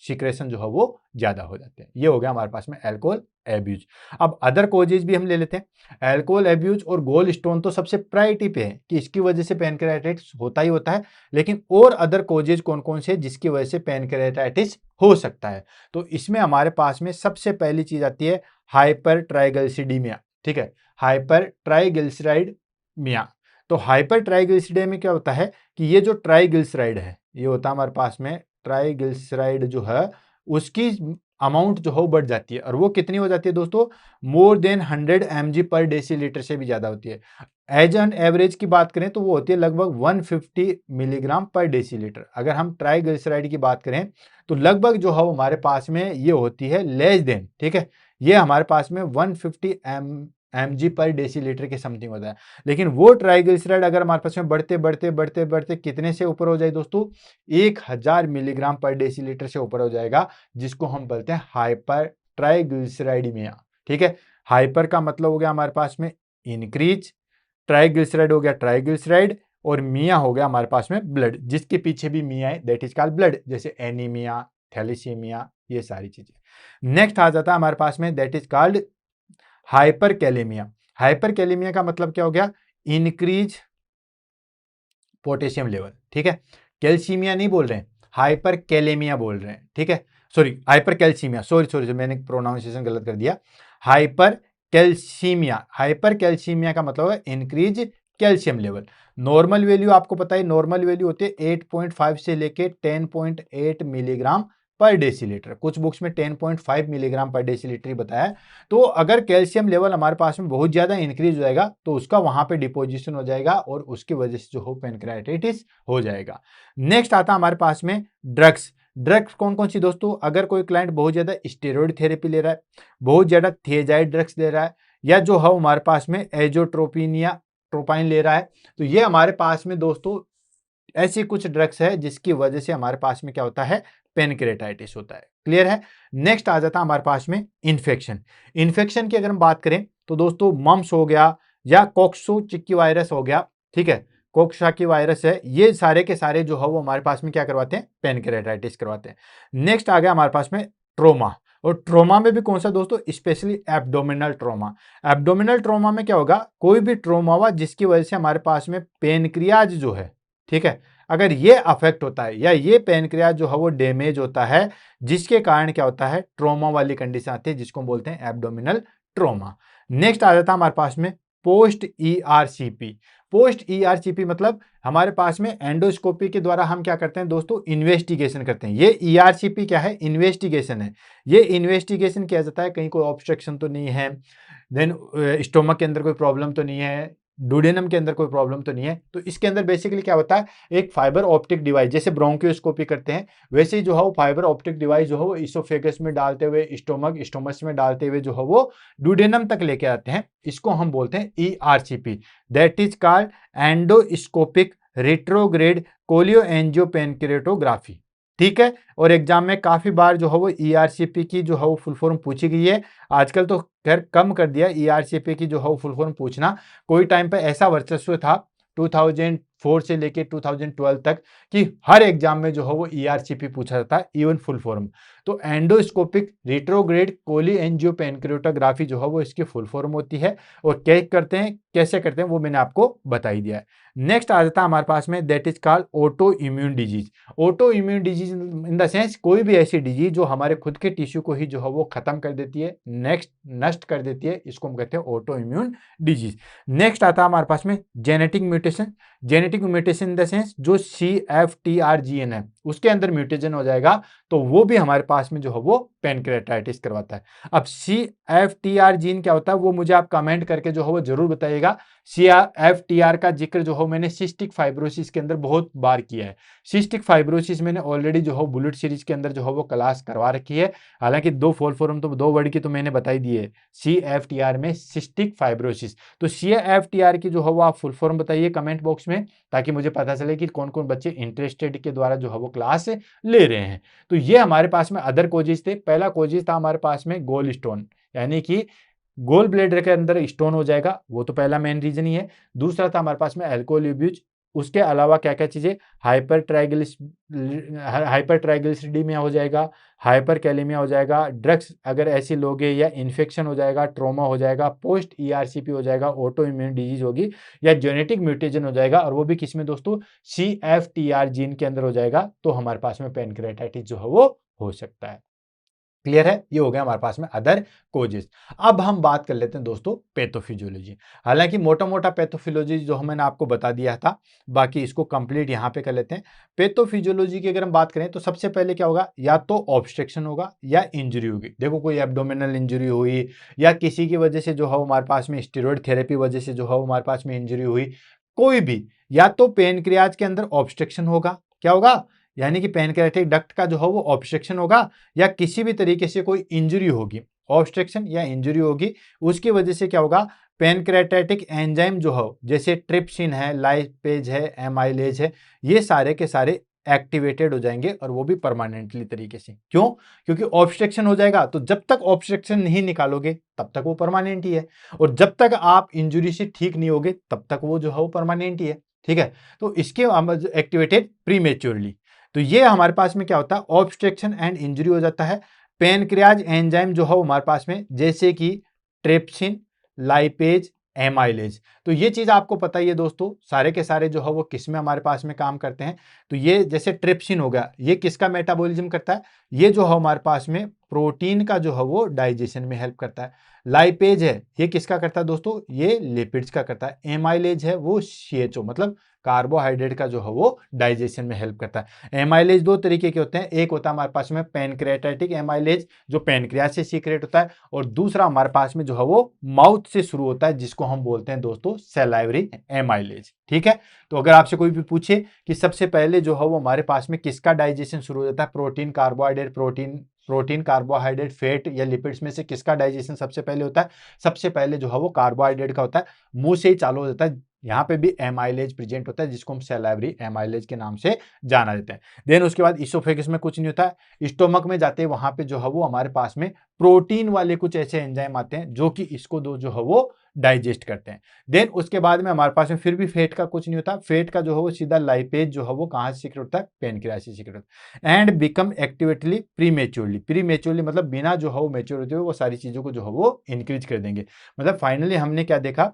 सिक्रेशन जो है वो ज्यादा हो जाते हैं। ये हो गया हमारे पास में अल्कोहल एब्यूज। अब अदर कोजेज भी हम ले लेते हैं। अल्कोहल एब्यूज और गोल स्टोन तो सबसे प्रायोरिटी पे है कि इसकी वजह से पेनक्रियाटाइटिस होता ही होता है, लेकिन और अदर कोजेज कौन कौन से जिसकी वजह से पेनक्रियाटाइटिस हो सकता है? तो इसमें हमारे पास में सबसे पहली चीज आती है हाइपर ट्राइग्लिसरीडीमिया। ठीक है, हाइपर ट्राइग्लिसराइडमिया। तो हाइपर ट्राइग्लिसरीडे में क्या होता है कि ये जो ट्राइग्लिसराइड है, ये होता है हमारे पास में ट्राइग्लिसराइड जो है उसकी अमाउंट जो है वो बढ़ जाती है, और वो कितनी हो जाती है दोस्तों, मोर देन 100 mg पर डेसीलीटर से भी ज्यादा होती है। एज एन एवरेज की बात करें तो वो होती है लगभग 150 मिलीग्राम पर डेसीलीटर। अगर हम ट्राइग्लिसराइड की बात करें तो लगभग जो है वो हमारे पास में ये होती है लेस देन, ठीक है, ये हमारे पास में 150 mg पर डेसीलीटर के समथिंग होता है। लेकिन वो ट्राइग्लिसराइड अगर हमारे पास में बढ़ते बढ़ते बढ़ते बढ़ते कितने से ऊपर हो जाए दोस्तों, 1000 मिलीग्राम पर डेसीलीटर से ऊपर हो जाएगा, जिसको हम बोलते हैं हाइपर ट्राइग्लिसराइडमिया। ठीक है, हाइपर का मतलब हो गया हमारे पास में इंक्रीज, ट्राइग्लिसराइड हो गया ट्राइग्लिसराइड, और मिया हो गया हमारे पास में ब्लड, जिसके पीछे भी मिया है, दैट इज कॉल्ड ब्लड, जैसे एनीमिया, थैलेसीमिया, ये सारी चीजें। नेक्स्ट आ जाता है हमारे पास में that is called hyper kalaemia. Hyper kalaemia का मतलब क्या हो गया, इंक्रीज पोटेशियम लेवल। ठीक है, कैल्सीमिया नहीं बोल रहे हैं, हाइपर कैलेमिया बोल रहे हैं। ठीक है, sorry hyper calcaemia, sorry sorry मैंने प्रोनाउंसिएशन गलत कर दिया, हाइपर कैल्सीमिया। हाइपर कैल्सीमिया का मतलब है increase calcium level. Normal value आपको पता है, नॉर्मल वैल्यू होती है 8.5 से लेके 10.8 मिलीग्राम पर डेसीलीटर, कुछ बुक्स में 10.5 मिलीग्राम पर डेसीलीटर ही बताया है। तो अगर कैल्शियम लेवल हमारे पास में बहुत ज्यादा इंक्रीज हो जाएगा तो उसका वहां पे डिपोजिशन हो जाएगा और उसकी वजह से जो हो पेनक्रियाटाइटिस हो जाएगा। नेक्स्ट आता है हमारे पास में ड्रग्स। ड्रग्स कौन कौन सी दोस्तों, अगर कोई क्लाइंट बहुत ज्यादा स्टेरॉइड थेरेपी ले रहा है, बहुत ज्यादा थियाजाइड ड्रग्स ले रहा है, या जो है हमारे पास में एजोट्रोपिनिया ट्रोपाइन ले रहा है, तो ये हमारे पास में दोस्तों ऐसी कुछ ड्रग्स है जिसकी वजह से हमारे पास में क्या होता है, पेनक्रियाटाइटिस होता है। क्लियर है। नेक्स्ट आ जाता है हमारे पास में इन्फेक्शन। इन्फेक्शन की अगर हम बात करें तो दोस्तों मम्स हो गया या कॉक्सोचिकी वायरस हो गया, ठीक है, कोक्साकी वायरस है, ये सारे के सारे जो है वो हमारे पास में क्या करवाते हैं, पेनक्रियाटाइटिस करवाते हैं। नेक्स्ट आ गया हमारे पास में ट्रोमा, और ट्रोमा में भी कौन सा दोस्तों, specially abdominal trauma. Abdominal trauma में क्या होगा, कोई भी ट्रोमा हुआ जिसकी वजह से हमारे पास में पेनक्रियाज जो है, ठीक है, अगर ये अफेक्ट होता है या ये पेनक्रियाज जो है वो डैमेज होता है, जिसके कारण क्या होता है, ट्रोमा वाली कंडीशन आती है जिसको हम बोलते हैं एब्डोमिनल ट्रोमा। नेक्स्ट आ जाता है हमारे पास में पोस्ट ईआरसीपी। पोस्ट ईआरसीपी मतलब हमारे पास में एंडोस्कोपी के द्वारा हम क्या करते हैं दोस्तों, इन्वेस्टिगेशन करते हैं। ये ईआरसीपी क्या है, इन्वेस्टिगेशन है। ये इन्वेस्टिगेशन किया जाता है कहीं कोई ऑब्स्ट्रक्शन तो नहीं है, देन स्टोमक के अंदर कोई प्रॉब्लम तो नहीं है, डुडेनम के अंदर कोई प्रॉब्लम तो नहीं है। तो इसके अंदर बेसिकली क्या होता है, एक फाइबर ऑप्टिक डिवाइस, जैसे ब्रोंकियोस्कोपी करते हैं वैसे ही जो है वो फाइबर ऑप्टिक डिवाइस जो है वो इसोफेगस में डालते हुए, स्टोमस में डालते हुए जो है वो डुडेनम तक लेके आते हैं। इसको हम बोलते हैं ERCP, that is called endoscopic retrograde cholangiopancreatography. ठीक है, और एग्जाम में काफी बार जो है वो ईआरसीपी की जो है वो फुल फॉर्म पूछी गई है। आजकल तो खैर कम कर दिया ईआरसीपी की जो है वो फुल फॉर्म पूछना। कोई टाइम पे ऐसा वर्चस्व था 2004 से लेके 2012 तक कि हर एग्जाम में जो है वो ईआरसीपी पूछा जाता है, इवन फुल फॉर्म। तो एंडोस्कोपिक रिट्रोग्रेड कोलिएंजियोपेनक्रेटोग्राफी जो है वो इसकी फुल फॉर्म होती है। और क्या करते हैं, कैसे करते हैं, वो मैंने आपको बता ही दिया है। नेक्स्ट आ जाता है हमारे पास में, that is called auto immune disease. Auto immune disease in the sense कोई भी ऐसी डिजीज जो हमारे खुद के टिश्यू को ही जो है वो खत्म कर देती है, नेक्स्ट नष्ट कर देती है, इसको हम कहते हैं ऑटो इम्यून डिजीज। नेक्स्ट आता है हमारे पास में genetic mutation. Genetic mutation in the sense जो CFTR जीन है उसके अंदर म्यूटेशन हो जाएगा, तो वो भी हमारे पास में जो है वो पेनक्रेटाइटिस करवाता है। अब CFTR जीन क्या होता है वो मुझे आप कमेंट करके जो है वो जरूर बताइएगा। CFTR का जिक्र जो है मैंने सिस्टिक फाइब्रोसिस के अंदर बहुत बार किया है। सिस्टिक फाइब्रोसिस मैंने ऑलरेडी जो है बुलेट सीरीज के अंदर जो है वो क्लास करवा रखी है। हालांकि दो फुल फॉर्म तो दो वर्ड की तो मैंने बताई दी है, CFTR में सिस्टिक फाइब्रोसिस। तो CFTR की जो है वो आप फुल फॉर्म बताइए कमेंट बॉक्स में, ताकि मुझे पता चले कि कौन कौन बच्चे इंटरेस्टेड के द्वारा जो है वो क्लास ले रहे हैं। तो ये हमारे पास में अदर कोजेज थे। पहला कोजेज था हमारे पास में गोल स्टोन, यानी कि गोल ब्लेडर के अंदर स्टोन हो जाएगा, वो तो पहला मेन रीजन ही है। दूसरा था हमारे पास में अल्कोहल यूज। उसके अलावा क्या क्या चीजें, हाइपर ट्राइग्लिसरीडीमिया हो जाएगा, हाइपर कैलेमिया हो जाएगा, ड्रग्स अगर ऐसी लोगे, या इन्फेक्शन हो जाएगा, ट्रोमा हो जाएगा, पोस्ट ईआरसीपी हो जाएगा, ऑटो इम्यून डिजीज होगी, या जेनेटिक म्यूटेशन हो जाएगा, और वो भी किसमें दोस्तों, CFTR जीन के अंदर हो जाएगा, तो हमारे पास में पेनक्रेटाइटिस जो है वो हो सकता है। क्लियर है, ये हो गया हमारे पास में अदर कोजेस। अब हम बात कर लेते हैं दोस्तों पैथोफिजियोलॉजी। हालांकि मोटा मोटा पैथोफिजियोलॉजी जो मैंने आपको बता दिया था, बाकी इसको कंप्लीट यहां पे कर लेते हैं। पैथोफिजियोलॉजी की अगर हम बात करें तो सबसे पहले क्या होगा, या तो ऑब्स्ट्रक्शन होगा या इंजरी होगी। देखो कोई एब्डोमिनल इंजरी हुई, या किसी की वजह से जो है हमारे पास में स्टेरॉइड थेरेपी वजह से जो है हमारे पास में इंजरी हुई, कोई भी, या तो पेनक्रियाज के अंदर ऑब्स्ट्रक्शन होगा, क्या होगा, यानी कि पेनक्रियाटिक डक्ट का जो है वो ऑब्स्ट्रक्शन होगा, या किसी भी तरीके से कोई इंजरी होगी, ऑब्स्ट्रक्शन या इंजरी होगी, उसकी वजह से क्या होगा, पेनक्रियाटिक एंजाइम जो है, जैसे ट्रिप्सिन है, लाइपेज है, एमाइलेज है, ये सारे के सारे एक्टिवेटेड हो जाएंगे, और वो भी परमानेंटली तरीके से। क्यों, क्योंकि ऑब्स्ट्रक्शन हो जाएगा, तो जब तक ऑब्स्ट्रक्शन नहीं निकालोगे तब तक वो परमानेंट ही है, और जब तक आप इंजरी से ठीक नहीं होगे तब तक वो जो है वो परमानेंट ही है। ठीक है, तो इसके एक्टिवेटेड प्रीमेच्योरली। तो ये हमारे पास में क्या होता है, ऑब्स्ट्रक्शन एंड इंजरी हो जाता है। पेनक्रियाज एंजाइम जो है हमारे पास में, जैसे कि ट्रिप्सिन, लाइपेज, एमाइलेज, तो ये चीज आपको पता ही है दोस्तों, सारे के सारे जो है वो किस में हमारे पास में काम करते हैं। तो ये जैसे ट्रिप्सिन हो गया, ये किसका मेटाबॉलिज्म करता है, ये जो है हमारे पास में प्रोटीन का जो है वो डाइजेशन में हेल्प करता है। लाइपेज है, ये किसका करता है दोस्तों, ये लिपिड्स का करता है। एमाइलेज है वो CHO मतलब कार्बोहाइड्रेट का जो है वो डाइजेशन में हेल्प करता है। एमाइलेज दो तरीके के होते हैं, एक होता है हमारे पास में पेनक्रियाटिक एमाइलेज जो पेनक्रियास से सीक्रेट होता है, और दूसरा हमारे पास में जो है वो माउथ से शुरू होता है, जिसको हम बोलते हैं दोस्तों सैलाइवरी एमाइलेज। ठीक है, तो अगर आपसे कोई भी पूछे कि सबसे पहले जो है वो हमारे पास में किसका डाइजेशन शुरू हो जाता है, protein carbohydrate, protein carbohydrate fat या लिपिड्स में से किसका डाइजेशन सबसे पहले होता है, सबसे पहले जो है वो कार्बोहाइड्रेट का होता है, मुंह से ही चालू हो जाता है। यहाँ पे भी एमाइलेज प्रेजेंट होता है, जिसको हम सैलाइवरी एमाइलेज के नाम से जाना जाता है। देन उसके बाद इसोफेगस में कुछ नहीं होता है, स्टोमक में जाते हैं, वहां पे जो है वो हमारे पास में प्रोटीन वाले कुछ ऐसे एंजाइम आते हैं जो कि इसको जो है वो डाइजेस्ट करते हैं। देन उसके बाद में हमारे पास में फिर भी फैट का कुछ नहीं होता, फैट का जो है वो सीधा लाइपेज जो है वो कहाँ से सीक्रेट होता है, पेनक्रियाज से सीक्रेट होता है। एंड बिकम एक्टिवेटली प्रीमेच्योरली मतलब बिना जो है वो मेच्योर होते हुए वो सारी चीजों को जो है वो इंक्रीज कर देंगे। मतलब फाइनली हमने क्या देखा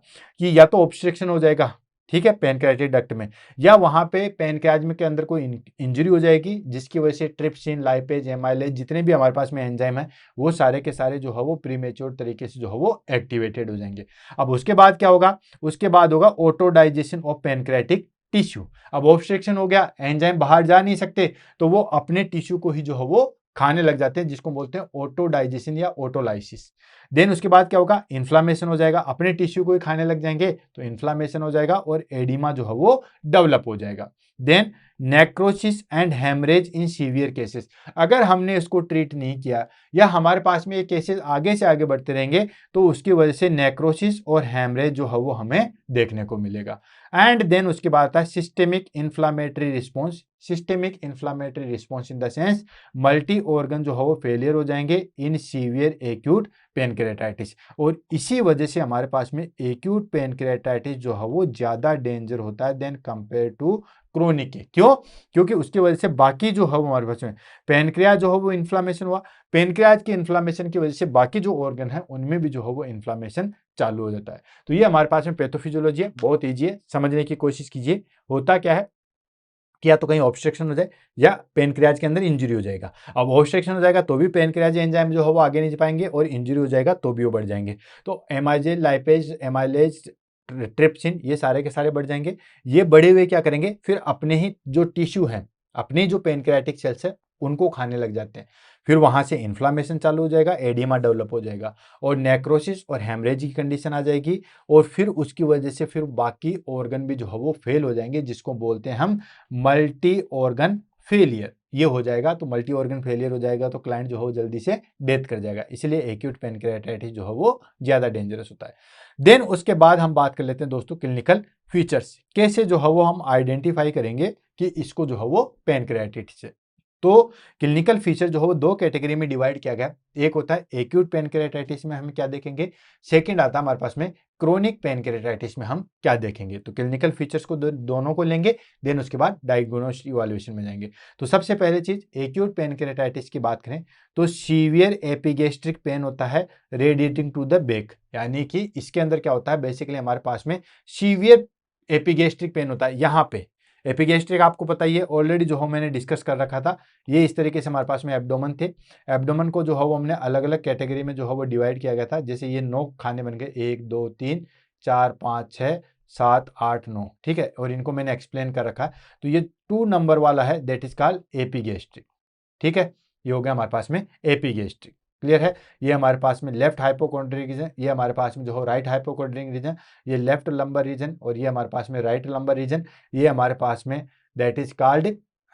कि या तो ऑब्स्ट्रक्शन हो जाएगा, ठीक है, पैनक्रियाटिक डक्ट में, या वहां पे पैनक्रियाज में के अंदर कोई इंजरी हो जाएगी जिसकी वजह से ट्रिप्सिन, लाइपेज, एमाइलेज जितने भी हमारे पास में एंजाइम है वो सारे के सारे जो है वो प्रीमेच्योर तरीके से जो है वो एक्टिवेटेड हो जाएंगे। अब उसके बाद क्या होगा, उसके बाद होगा auto digestion of pancreatic tissue. अब ऑब्स्ट्रक्शन हो गया, एंजाइम बाहर जा नहीं सकते तो वो अपने टिश्यू को ही जो है वो खाने लग जाते हैं, जिसको बोलते हैं ऑटो डाइजेशन या ऑटोलाइसिस। देन उसके बाद क्या होगा, इन्फ्लामेशन हो जाएगा, अपने टिश्यू को ही खाने लग जाएंगे तो इन्फ्लामेशन हो जाएगा और एडिमा जो है वो डेवलप हो जाएगा। Then necrosis and haemorrhage in severe cases. अगर हमने इसको ट्रीट नहीं किया या हमारे पास में ये केसेस आगे से आगे बढ़ते रहेंगे तो उसकी वजह से नेक्रोसिस और हेमरेज जो है वो हमें देखने को मिलेगा। एंड देन उसके बाद आता है systemic inflammatory response. Systemic inflammatory response in the sense multi organ जो है वो फेलियर हो जाएंगे इन सीवियर एक्यूट पेनक्रियाटाइटिस, और इसी वजह से हमारे पास में एक्यूट पेनक्रियाटाइटिस जो है वो ज्यादा डेंजर होता है देन कंपेयर टू क्रोनिक के। क्यों? क्योंकि उसकी वजह से बाकी जो है वो हमारे पास में पेनक्रियाज जो है वो इन्फ्लामेशन हुआ, पेनक्रियाज की इन्फ्लामेशन की वजह से बाकी जो ऑर्गन है उनमें भी जो है वो इन्फ्लामेशन चालू हो जाता है। तो ये हमारे पास में पैथोफिजियोलॉजी है, बहुत ईजी है, समझने की कोशिश कीजिए। होता क्या है कि या तो कहीं ऑब्स्ट्रक्शन हो जाए या पेनक्रियाज के अंदर इंजरी हो जाएगा। अब ऑब्स्ट्रक्शन हो जाएगा तो भी पेनक्रियाज एंजाइम जो है वो आगे नहीं जा पाएंगे और इंजरी हो जाएगा तो भी वो बढ़ जाएंगे। तो एमाइजेज, लाइपेज, एमाइलेज, ट्रिप्सिन ये सारे के सारे बढ़ जाएंगे। ये बढ़े हुए क्या करेंगे, फिर अपने ही जो टिश्यू है, अपनी जो पेनक्रियाटिक सेल्स है उनको खाने लग जाते हैं। फिर वहां से इन्फ्लामेशन चालू हो जाएगा, एडिमा डेवलप हो जाएगा और नेक्रोसिस और हेमरेज की कंडीशन आ जाएगी, और फिर उसकी वजह से फिर बाकी ऑर्गन भी जो है वो फेल हो जाएंगे, जिसको बोलते हैं हम मल्टी ऑर्गन फेलियर। ये हो जाएगा तो मल्टी ऑर्गन फेलियर हो जाएगा तो क्लाइंट जो है वो जल्दी से डेथ कर जाएगा, इसलिए एक्यूट पेनक्रियाटाइटिस जो है वो ज्यादा डेंजरस होता है। देन उसके बाद हम बात कर लेते हैं दोस्तों क्लिनिकल फीचर्स, कैसे जो है वो हम आइडेंटिफाई करेंगे कि इसको जो है वो पेनक्रियाटाइटिस है। तो क्लिनिकल फीचर जो है वो दो कैटेगरी में डिवाइड किया गया। एक होता है एक्यूट पेनक्रियाटाइटिस में हम क्या देखेंगे, सेकंड आता है हमारे पास में क्रोनिक पेनक्रियाटाइटिस में हम क्या देखेंगे। तो क्लिनिकल फीचर्स को दोनों को लेंगे, देन उसके बाद डायग्नोस्टिक इवैल्यूएशन में जाएंगे। तो सबसे पहले चीज एक्यूट पेनक्रियाटाइटिस की बात करें तो सीवियर एपिगेस्ट्रिक पेन होता है रेडिएटिंग टू द बैक, यानी कि इसके अंदर क्या होता है, बेसिकली हमारे पास में सीवियर एपिगेस्ट्रिक पेन होता है। यहाँ पे एपिगेस्ट्रिक आपको पता ही है ऑलरेडी, जो हो मैंने डिस्कस कर रखा था। ये इस तरीके से हमारे पास में एब्डोमन थे, एब्डोमन को जो है वो हमने अलग अलग कैटेगरी में जो है वो डिवाइड किया गया था। जैसे ये 9 खाने बन गए, 1 2 3 4 5 6 7 8 9, ठीक है, और इनको मैंने एक्सप्लेन कर रखा है। तो ये 2 नंबर वाला है, दैट इज कॉल्ड एपिगेस्ट्रिक, ठीक है। ये हो गया हमारे पास में एपिगेस्ट्रिक, क्लियर है। ये हमारे पास में लेफ्ट हाइपोकोंड्रिक रीजन, ये हमारे पास में जो हो राइट हाइपोकोंड्रिक रीजन, ये लेफ्ट लंबर रीजन, और ये हमारे पास में राइट लंबर रीजन। ये हमारे पास में दैट इज कॉल्ड,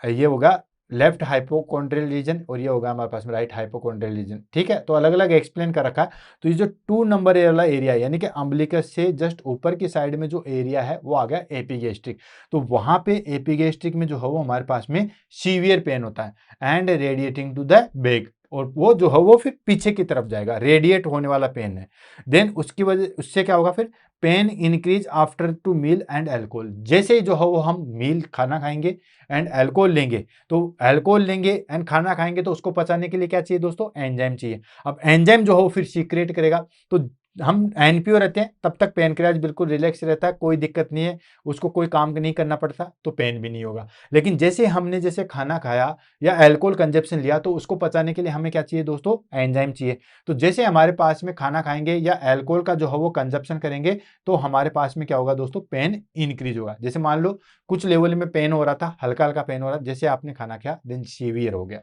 ये होगा लेफ्ट हाइपोकोंड्रियल रीजन, और ये होगा हमारे पास में राइट हाइपोकोंड्रियल रीजन, ठीक है। तो अलग अलग एक्सप्लेन कर रखा है। तो ये जो 2 नंबर वाला एरिया यानी कि अम्बिलिकस से जस्ट ऊपर की साइड में जो एरिया है वो आ गया एपिगेस्ट्रिक। तो वहां पे एपिगेस्ट्रिक में जो है वो हमारे पास में सीवियर पेन होता है and radiating to the back, और वो जो है वो फिर पीछे की तरफ जाएगा, रेडिएट होने वाला पेन है। देन उसकी वजह उससे क्या होगा, फिर pain increase after to meal and alcohol. जैसे ही जो है वो हम मील खाना खाएंगे एंड अल्कोहल लेंगे, तो अल्कोहल लेंगे एंड खाना खाएंगे तो उसको पचाने के लिए क्या चाहिए दोस्तों, एंजाइम चाहिए। अब एंजाइम जो हो फिर सीक्रेट करेगा, तो हम एनपीओ रहते हैं तब तक पेनक्रियाज बिल्कुल रिलैक्स रहता है, कोई दिक्कत नहीं है, उसको कोई काम नहीं करना पड़ता, तो पेन भी नहीं होगा। लेकिन जैसे हमने जैसे खाना खाया या अल्कोहल कंजप्शन लिया तो उसको पचाने के लिए हमें क्या चाहिए दोस्तों, एंजाइम चाहिए। तो जैसे हमारे पास में खाना खाएंगे या अल्कोहल का जो है वो कंजप्शन करेंगे तो हमारे पास में क्या होगा दोस्तों, पेन इंक्रीज होगा। जैसे मान लो कुछ लेवल में पेन हो रहा था, हल्का हल्का पेन हो रहा था, जैसे आपने खाना खाया देन सीवियर हो गया।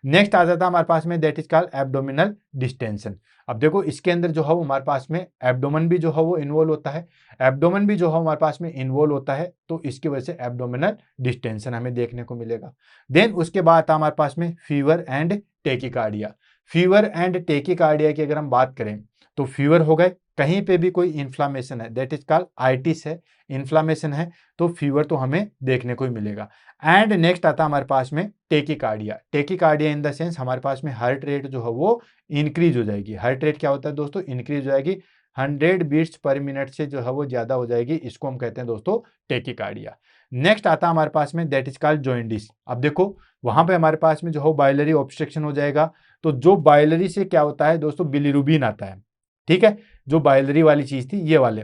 नेक्स्ट आ जाता है हमारे पास में that is called abdominal distension. अब देखो इसके अंदर जो है वो हमारे पास में एब्डोमन भी जो है वो इन्वॉल्व होता है, एब्डोमन भी जो है हमारे पास में इन्वॉल्व होता है, तो इसकी वजह से एब्डोमिनल डिस्टेंशन हमें देखने को मिलेगा। देन उसके बाद आता हमारे पास में fever and tachycardia. Fever and tachycardia की अगर हम बात करें तो फीवर हो गए, कहीं पे भी कोई इन्फ्लामेशन है दैट इज कॉल्ड आइटिस है, इन्फ्लामेशन है, तो फीवर तो हमें देखने को ही मिलेगा। एंड नेक्स्ट आता हमारे पास में tachycardia. Tachycardia in the sense हमारे पास में हार्ट रेट जो है वो इंक्रीज हो जाएगी। हार्ट रेट क्या होता है दोस्तों, इंक्रीज हो जाएगी। 100 बीट्स पर मिनट से जो है वो ज्यादा हो जाएगी, इसको हम कहते हैं दोस्तों टेकिकार्डिया। नेक्स्ट आता है हमारे पास में दैट इज कॉल्ड जॉइंडिस। अब देखो वहां पे हमारे पास में जो है बाइलरी ऑब्स्ट्रक्शन हो जाएगा। तो जो बाइलरी से क्या होता है दोस्तों, बिलीरुबिन आता है, ठीक है। जो बाइलरी वाली चीज थी ये वाले,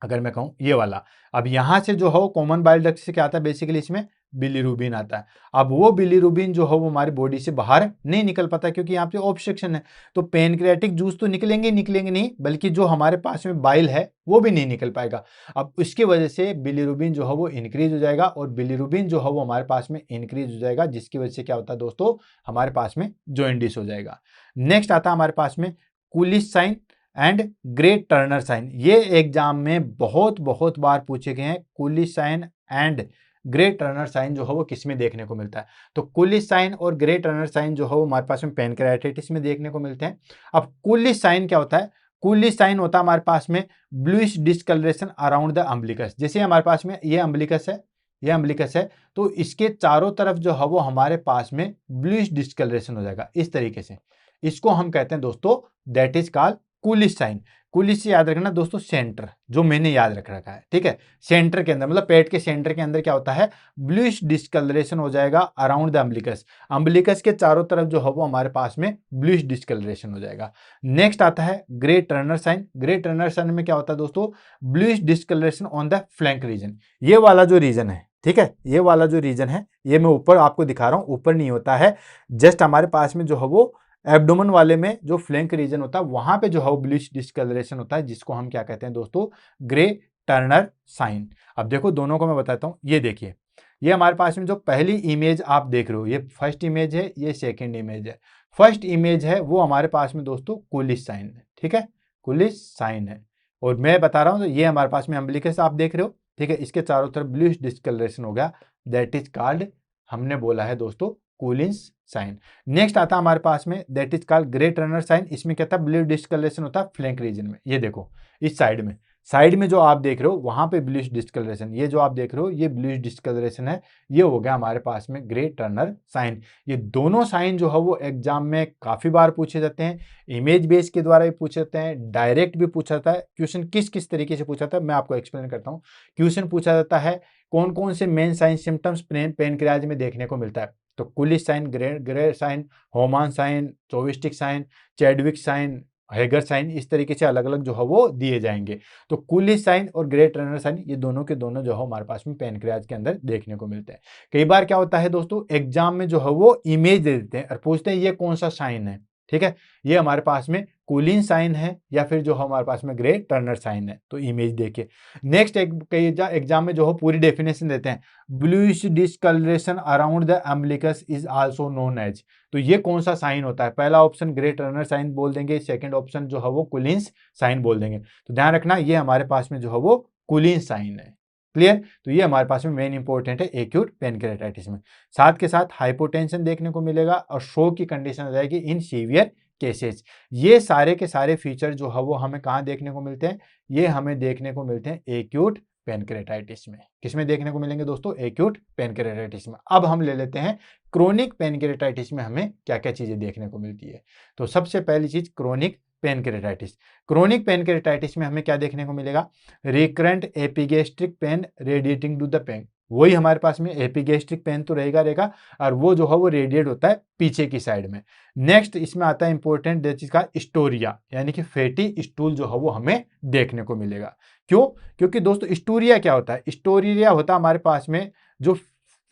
अगर मैं कहूं ये वाला, अब यहां से जो हो कॉमन बाइल डक्ट से क्या आता है बेसिकली, इसमें बिलीरुबिन आता है। अब वो बिलीरुबिन जो हो वो हमारी बॉडी से बाहर नहीं निकल पाता क्योंकि यहाँ पे ऑब्स्ट्रक्शन है। तो पेनक्रियाटिक जूस तो निकलेंगे निकलेंगे नहीं, बल्कि जो हमारे पास में बाइल है वो भी नहीं निकल पाएगा। अब इसकी वजह से बिलीरुबिन जो है वो इंक्रीज हो जाएगा, और बिलीरुबिन जो है वो हमारे पास में इंक्रीज हो जाएगा, जिसकी वजह से क्या होता है दोस्तों, हमारे पास में जॉइंडिस हो जाएगा। नेक्स्ट आता है हमारे पास में Cullen's sign and Grey Turner sign. ये एग्जाम में बहुत बहुत बार पूछे गए हैं। Cullen's sign and Grey Turner sign जो है वो किस में देखने को मिलता है, तो कूलिश साइन और ग्रे टर्नर साइन जो है वो हमारे पास में पेनक्रियाटाइटिस में देखने को मिलते हैं। अब कूलिश साइन क्या होता है, कूलिश साइन होता है हमारे पास में bluish discolouration around the umbilicus. जैसे हमारे पास में ये अम्बिलिकस है, ये अम्बिलिकस है, तो इसके चारों तरफ जो है वो हमारे पास में ब्लूइश डिस्कलरेशन हो जाएगा इस तरीके से। इसको हम कहते हैं दोस्तों दैट इज कॉल्ड कूलिश साइन। कूलिश से याद रखना दोस्तों सेंटर, जो मैंने याद रख रखा है, ठीक है। सेंटर के अंदर मतलब पेट के सेंटर के अंदर क्या होता है, ब्लूइश डिस्कलरेशन हो जाएगा अराउंड द अम्बिलिकस। अम्बिलिकस के चारों तरफ जो है वो हमारे पास में ब्लूइश डिस्कलरेशन हो जाएगा। नेक्स्ट आता है Grey Turner sign. Grey Turner sign में क्या होता है दोस्तों, bluish discolouration on the flank region. ये वाला जो रीजन है, ठीक है, ये वाला जो रीजन है, ये मैं ऊपर आपको दिखा रहा हूं, ऊपर नहीं होता है, जस्ट हमारे पास में जो है वो एब्डोमेन वाले में जो फ्लैंक रीजन होता है वहां पे जो है ब्लूइश डिस्कलरेशन होता है, जिसको हम क्या कहते हैं दोस्तों, ग्रे टर्नर साइन। अब देखो दोनों को मैं बताता हूं, ये देखिए, ये हमारे पास में जो पहली इमेज आप देख रहे हो, ये फर्स्ट इमेज है, ये सेकंड इमेज है। फर्स्ट इमेज है वो हमारे पास में दोस्तों कूलिश साइन है, ठीक है, कूलिश साइन है। और मैं बता रहा हूं तो ये हमारे पास में अम्बिलिकस आप देख रहे हो, ठीक है, इसके चारों तरफ ब्लूइश डिस्कलरेशन हो गया, दैट इज कॉल्ड, हमने बोला है दोस्तों कूलिश साइन। नेक्स्ट आता है हमारे पास में that is called Grey Turner sign. इसमें क्या था, ब्लू डिस्कलरेशन होता है फ्लैंक रीजन में। ये देखो इस साइड में जो आप देख रहे हो वहां पे ब्लूइश डिस्कलरेशन, ये जो आप देख रहे हो ये ब्लूइश डिस्कलरेशन है, ये हो गया हमारे पास में ग्रे टर्नर साइन। ये दोनों साइन जो है वो एग्जाम में काफी बार पूछे जाते हैं, इमेज बेस के द्वारा भी पूछे जाते हैं, डायरेक्ट भी पूछा जाता है। क्वेश्चन किस किस तरीके से पूछा जाता है मैं आपको एक्सप्लेन करता हूँ। क्वेश्चन पूछा जाता है कौन कौन से मेन साइन सिम्टम्स पेनक्रियाज में देखने को मिलता है, तो Cullen's sign, Grey sign, Homan sign, Chvostek sign, Chadwick sign, Hegar sign, इस तरीके से अलग अलग जो है वो दिए जाएंगे। तो कूलिश साइन और ग्रे टर्नर साइन ये दोनों के दोनों जो है हमारे पास में पेनक्रियाज के अंदर देखने को मिलते हैं। कई बार क्या होता है दोस्तों, एग्जाम में जो है वो इमेज दे देते हैं और पूछते हैं ये कौन सा साइन है, ठीक है, ये हमारे पास में कूलिन साइन है या फिर जो हमारे पास में ग्रे टर्नर साइन है, तो इमेज देखिए। नेक्स्ट कई एग्जाम में जो हो पूरी डेफिनेशन देते हैं, bluish discolouration around the umbilicus is also known as. तो ये कौन सा साइन होता है, पहला ऑप्शन ग्रे टर्नर साइन बोल देंगे, सेकंड ऑप्शन जो है वो कूलिन्स साइन बोल देंगे। तो ध्यान रखना ये हमारे पास में जो है वो कूलिन साइन है। क्लियर, तो ये हमारे पास में मेन इंपॉर्टेंट है एक्यूट पेनक्रियाटाइटिस में। साथ के साथ हाइपोटेंशन देखने को मिलेगा और शो की कंडीशन आ जाएगी इन सीवियर केसेस। ये सारे के सारे फीचर जो है वो हमें कहाँ देखने को मिलते हैं, ये हमें देखने को मिलते हैं एक्यूट पेनक्रियाटाइटिस में। किसमें देखने को मिलेंगे दोस्तों, एक्यूट पेनक्रियाटाइटिस में। अब हम ले लेते हैं क्रोनिक पेनक्रियाटाइटिस में हमें क्या क्या चीजें देखने को मिलती है। तो सबसे पहली चीज क्रोनिक पेनक्रियाटाइटिस। क्रोनिक पेनक्रियाटाइटिस में हमें क्या देखने को मिलेगा, recurrent epigastric pain radiating to the pain. वही हमारे पास में एपिगेस्ट्रिक पेन तो रहेगा और वो जो है वो रेडिएट होता है पीछे की साइड में। नेक्स्ट इसमें आता है इंपॉर्टेंट चीज का स्टोरिया, यानी कि फैटी स्टूल जो है वो हमें देखने को मिलेगा। क्यों, क्योंकि दोस्तों स्टोरिया क्या होता है, स्टोरिया होता है हमारे पास में जो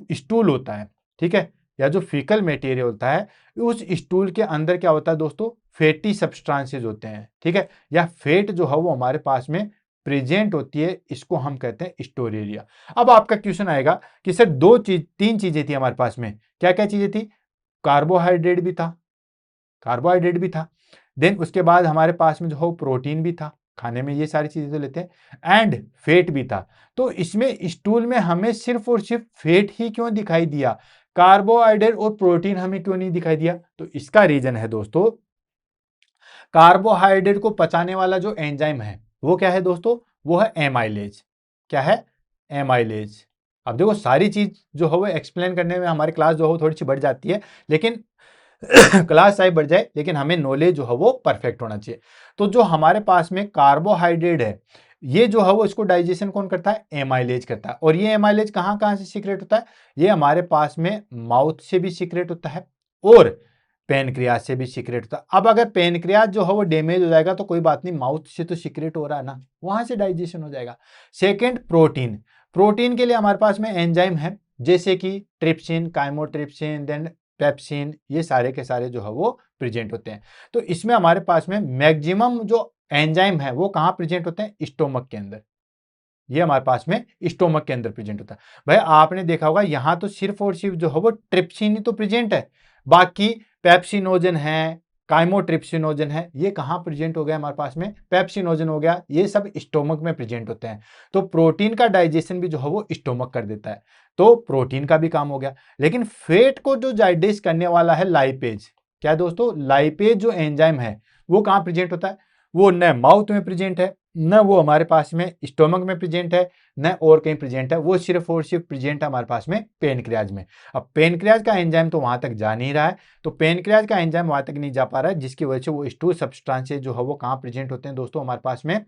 स्टूल होता है, ठीक है, या जो फीकल मटेरियल होता है, उस स्टूल के अंदर क्या होता है दोस्तों, फैटी सब्सटेंसेस होते हैं, ठीक है, या फैट जो है वो हमारे पास में प्रेजेंट होती है, इसको हम कहते हैं स्टोरेरिया। अब आपका क्वेश्चन आएगा कि सर तीन चीजें थी हमारे पास में, क्या क्या चीजें थी, कार्बोहाइड्रेट भी था, कार्बोहाइड्रेट भी था, देन उसके बाद हमारे पास में जो है प्रोटीन भी था, खाने में ये सारी चीजें तो लेते हैं, एंड फेट भी था। तो इसमें स्टूल में हमें सिर्फ और सिर्फ फेट ही क्यों दिखाई दिया, कार्बोहाइड्रेट और प्रोटीन हमें क्यों नहीं दिखाई दिया, तो इसका रीजन है दोस्तों, कार्बोहाइड्रेट को पचाने वाला जो एंजाइम है वो क्या है दोस्तों, वो है एमाइलेज। क्या है, एमाइलेज। अब देखो सारी चीज जो है वो एक्सप्लेन करने में हमारी क्लास जो है थोड़ी सी बढ़ जाती है, लेकिन क्लास साइज बढ़ जाए लेकिन हमें नॉलेज जो है वो परफेक्ट होना चाहिए। तो जो हमारे पास में कार्बोहाइड्रेट है, ये जो है वो इसको डाइजेशन कौन करता है? एमाइलेज करता है। और ये एमाइलेज कहाँ कहाँ से सीक्रेट होता है? ये हमारे पास में माउथ से भी सीक्रेट होता है और पेनक्रियाज से भी सीक्रेट होता है। अब अगर पेनक्रियाज जो है वो डैमेज हो जाएगा तो कोई बात नहीं, माउथ से तो सीक्रेट हो रहा है ना, वहां से डाइजेशन हो जाएगा। Second, protein. प्रोटीन के लिए हमारे पास में एंजाइम है, जैसे कि ट्रिप्सिन, काइमोट्रिप्सिन, देन पेप्सिन, ये सारे के सारे जो है वो प्रेजेंट होते हैं। तो इसमें हमारे पास में मैक्सिमम जो एंजाइम है वो कहाँ प्रेजेंट होते हैं? स्टोमक के अंदर। ये हमारे पास में स्टोमक के अंदर प्रेजेंट होता है। भाई आपने देखा होगा यहां तो सिर्फ और सिर्फ जो है वो ट्रिप्सिन ही तो प्रेजेंट है, बाकी पेप्सिनोजन है, काइमोट्रिप्सिनोजन है, ये कहां प्रेजेंट हो गया हमारे पास में? पेप्सिनोजन हो गया, ये सब स्टोमक में प्रेजेंट होते हैं। तो प्रोटीन का डाइजेशन भी जो है वो स्टोमक कर देता है, तो प्रोटीन का भी काम हो गया। लेकिन फैट को जो डाइजेस्ट करने वाला है लाइपेज, क्या है दोस्तों? लाइपेज जो एंजाइम है वो कहां प्रेजेंट होता है? वो न माउथ में प्रेजेंट है, न वो हमारे पास में स्टोमक में प्रेजेंट है, न और कहीं प्रेजेंट है, वो सिर्फ और सिर्फ प्रेजेंट है हमारे पास में पेनक्रियाज में। अब पेनक्रियाज का एंजाइम तो वहां तक जा नहीं रहा है, तो पेनक्रियाज का एंजाइम वहां तक नहीं जा पा रहा है, जिसकी वजह से वो स्टूल सब्सटेंसेस जो है वो कहां प्रेजेंट होते हैं दोस्तों? हमारे पास में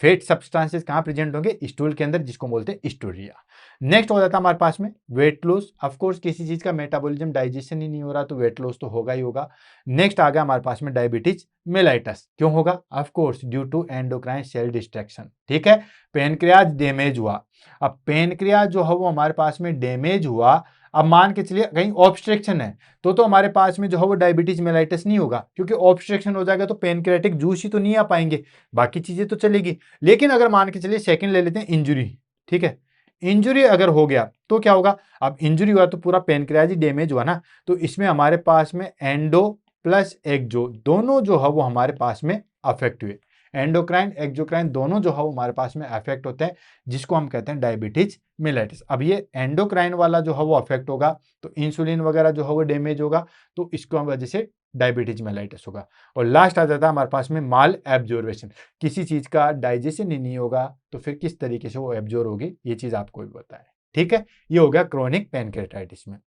फैट सब्सटेंसेस कहां प्रेजेंट होंगे? स्टूल के अंदर, जिसको बोलते हैं स्टूरिया। नेक्स्ट हो जाता है हमारे पास में वेट लॉस। ऑफ कोर्स किसी चीज का मेटाबॉलिज्म डाइजेशन ही नहीं हो रहा तो वेट लॉस तो होगा ही होगा। नेक्स्ट आ गया हमारे पास में डायबिटीज मेलाइटस। क्यों होगा? Of course due to endocrine cell destruction. ठीक है, पेनक्रियाज डैमेज हुआ। अब पेनक्रियाज जो है वो हमारे पास में डैमेज हुआ, अब मान के चलिए कहीं ऑब्स्ट्रक्शन है तो हमारे पास में जो है वो डायबिटीज मेलाइटस नहीं होगा, क्योंकि ऑब्स्ट्रक्शन हो जाएगा तो पेनक्रियाटिक जूस ही तो नहीं आ पाएंगे, बाकी चीजें तो चलेगी। लेकिन अगर मान के चलिए सेकंड ले लेते हैं इंजुरी, ठीक है, इंजुरी अगर हो गया तो क्या होगा? अब इंजुरी हुआ तो पूरा पेनक्रियाज ही डैमेज हुआ ना, तो इसमें हमारे पास में एंडो प्लस एक्जो दोनों जो है वो हमारे पास में अफेक्ट हुए। एंडोक्राइन एक्जोक्राइन दोनों जो है वो हमारे पास में अफेक्ट होते हैं, जिसको हम कहते हैं डायबिटीज मेलाइटिस। अब ये एंडोक्राइन वाला जो है वो अफेक्ट होगा तो इंसुलिन वगैरह जो है वो डैमेज होगा, तो इसको वजह से डायबिटीज मेलाइटिस होगा। और लास्ट आ जाता है हमारे पास में माल एब्जॉर्वेशन। किसी चीज का डाइजेशन ही नहीं होगा तो फिर किस तरीके से वो एब्जॉर्ब होगी, ये चीज आपको भी पता है। ठीक है, ये हो गया क्रोनिक पैनक्रेटाइटिस में।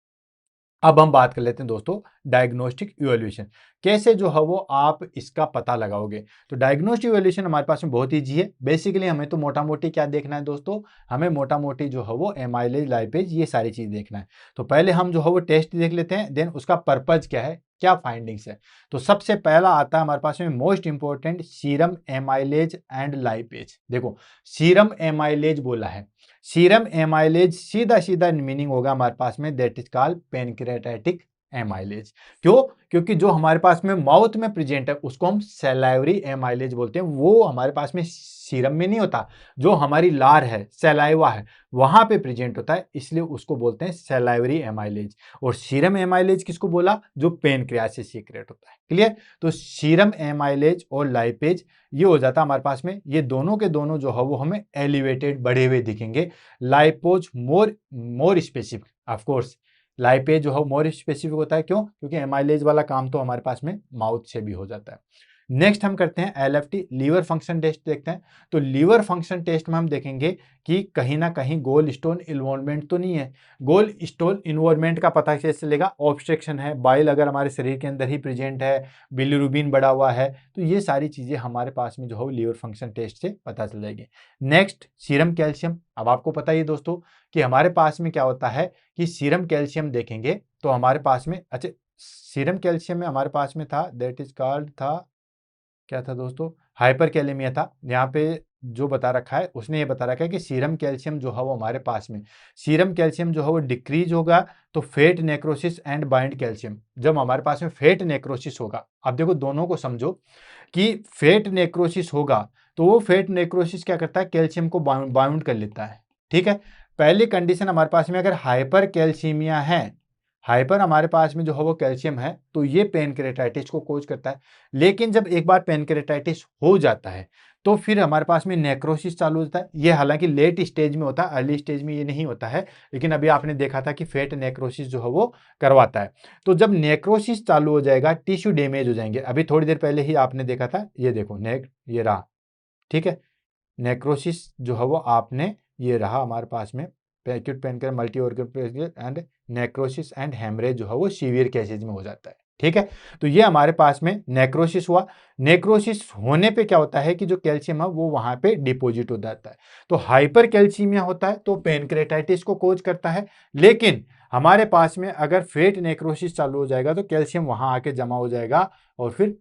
अब हम बात कर लेते हैं दोस्तों डायग्नोस्टिक इवैल्यूएशन, कैसे जो है वो आप इसका पता लगाओगे। तो डायग्नोस्टिक इवैल्यूएशन हमारे पास में बहुत ईजी है। बेसिकली हमें तो मोटा मोटी क्या देखना है दोस्तों? हमें मोटा मोटी जो है वो एमाइलेज, लाइपेज, ये सारी चीज देखना है। तो पहले हम जो है वो टेस्ट देख लेते हैं, देन उसका पर्पज क्या है, क्या फाइंडिंग्स है। तो सबसे पहला आता है हमारे पास में most important, serum amylase and lipase. देखो सीरम एमाइलेज बोला है, सीरम एमाइलेज सीधा सीधा मीनिंग होगा हमारे पास में दैट इज कॉल्ड पेनक्रेटाइटिक एमाइलेज। क्यों? क्योंकि जो हमारे पास में माउथ में प्रेजेंट है उसको हम सैलाइवरी एमाइलेज बोलते हैं, वो हमारे पास में सीरम में नहीं होता, जो हमारी लार है, सैलाइवा है, वहां पे प्रेजेंट होता है, इसलिए उसको बोलते हैं सैलाइवरी एमाइलेज। और सीरम एमाइलेज किसको बोला? जो पेनक्रियाज से सीक्रेट होता है। क्लियर? तो सीरम एमाइलेज और लाइपेज ये हो जाता है हमारे पास में, ये दोनों के दोनों जो है वो हमें एलिवेटेड बढ़े हुए दिखेंगे। Lipase more more specific, of course lipase जो है मोर स्पेसिफिक होता है। क्यों? क्योंकि एमाइलेज वाला काम तो हमारे पास में माउथ से भी हो जाता है। नेक्स्ट हम करते हैं एलएफटी, लीवर फंक्शन टेस्ट देखते हैं। तो लीवर फंक्शन टेस्ट में हम देखेंगे कि कहीं ना कहीं गोल स्टोन इन्वॉल्वमेंट तो नहीं है। गोल स्टोन इन्वॉल्वमेंट का पता कैसे चलेगा? ऑब्स्ट्रक्शन है, बाइल अगर हमारे शरीर के अंदर ही प्रेजेंट है, बिलीरुबिन बढ़ा हुआ है, तो ये सारी चीजें हमारे पास में जो है लीवर फंक्शन टेस्ट से पता चल जाएगी। Next serum calcium. अब आपको पता ही है दोस्तों कि हमारे पास में क्या होता है कि सीरम कैल्शियम देखेंगे तो हमारे पास में, अच्छा सीरम कैल्शियम में हमारे पास में था दैट इज कॉल्ड था, क्या था दोस्तों? हाइपर कैलेमिया था। यहाँ पे जो बता रखा है उसने ये बता रखा है कि सीरम कैल्शियम जो है वो हमारे पास में, सीरम कैल्शियम जो है वो डिक्रीज होगा तो fat necrosis and bind calcium. जब हमारे पास में फेट नेक्रोसिस होगा, अब देखो दोनों को समझो कि फेट नेक्रोसिस होगा तो वो फेट नेक्रोसिस क्या करता है? कैल्शियम को बाउंड कर लेता है। ठीक है, पहली कंडीशन हमारे पास में अगर हाइपर कैल्सीमिया है, हाइपर हमारे पास में जो है वो कैल्शियम है, तो ये पेनक्रेटाइटिस को कोज करता है। लेकिन जब एक बार पेनक्रेटाइटिस हो जाता है तो फिर हमारे पास में नेक्रोसिस चालू होता है। ये हालांकि लेट स्टेज में होता है, अर्ली स्टेज में ये नहीं होता है, लेकिन अभी आपने देखा था कि फेट नेक्रोसिस जो है वो करवाता है। तो जब नेक्रोसिस चालू हो जाएगा टिश्यू डैमेज हो जाएंगे। अभी थोड़ी देर पहले ही आपने देखा था, ये देखो ये रहा, ठीक है, नेक्रोसिस जो है वो आपने, ये रहा हमारे पास में acute pancreatic multi organ and necrosis and haemorrhage जो है वो सीवियर केसेज में हो जाता है। ठीक है, तो ये हमारे पास में नेक्रोसिस हुआ। नेक्रोसिस होने पे क्या होता है कि जो कैल्शियम है वो वहां पे डिपॉजिट हो जाता है, तो हाइपर कैल्सीमिया होता है, तो पेनक्रेटाइटिस को कोज करता है। लेकिन हमारे पास में अगर फेट नेक्रोसिस चालू हो जाएगा तो कैल्शियम वहां आके जमा हो जाएगा और फिर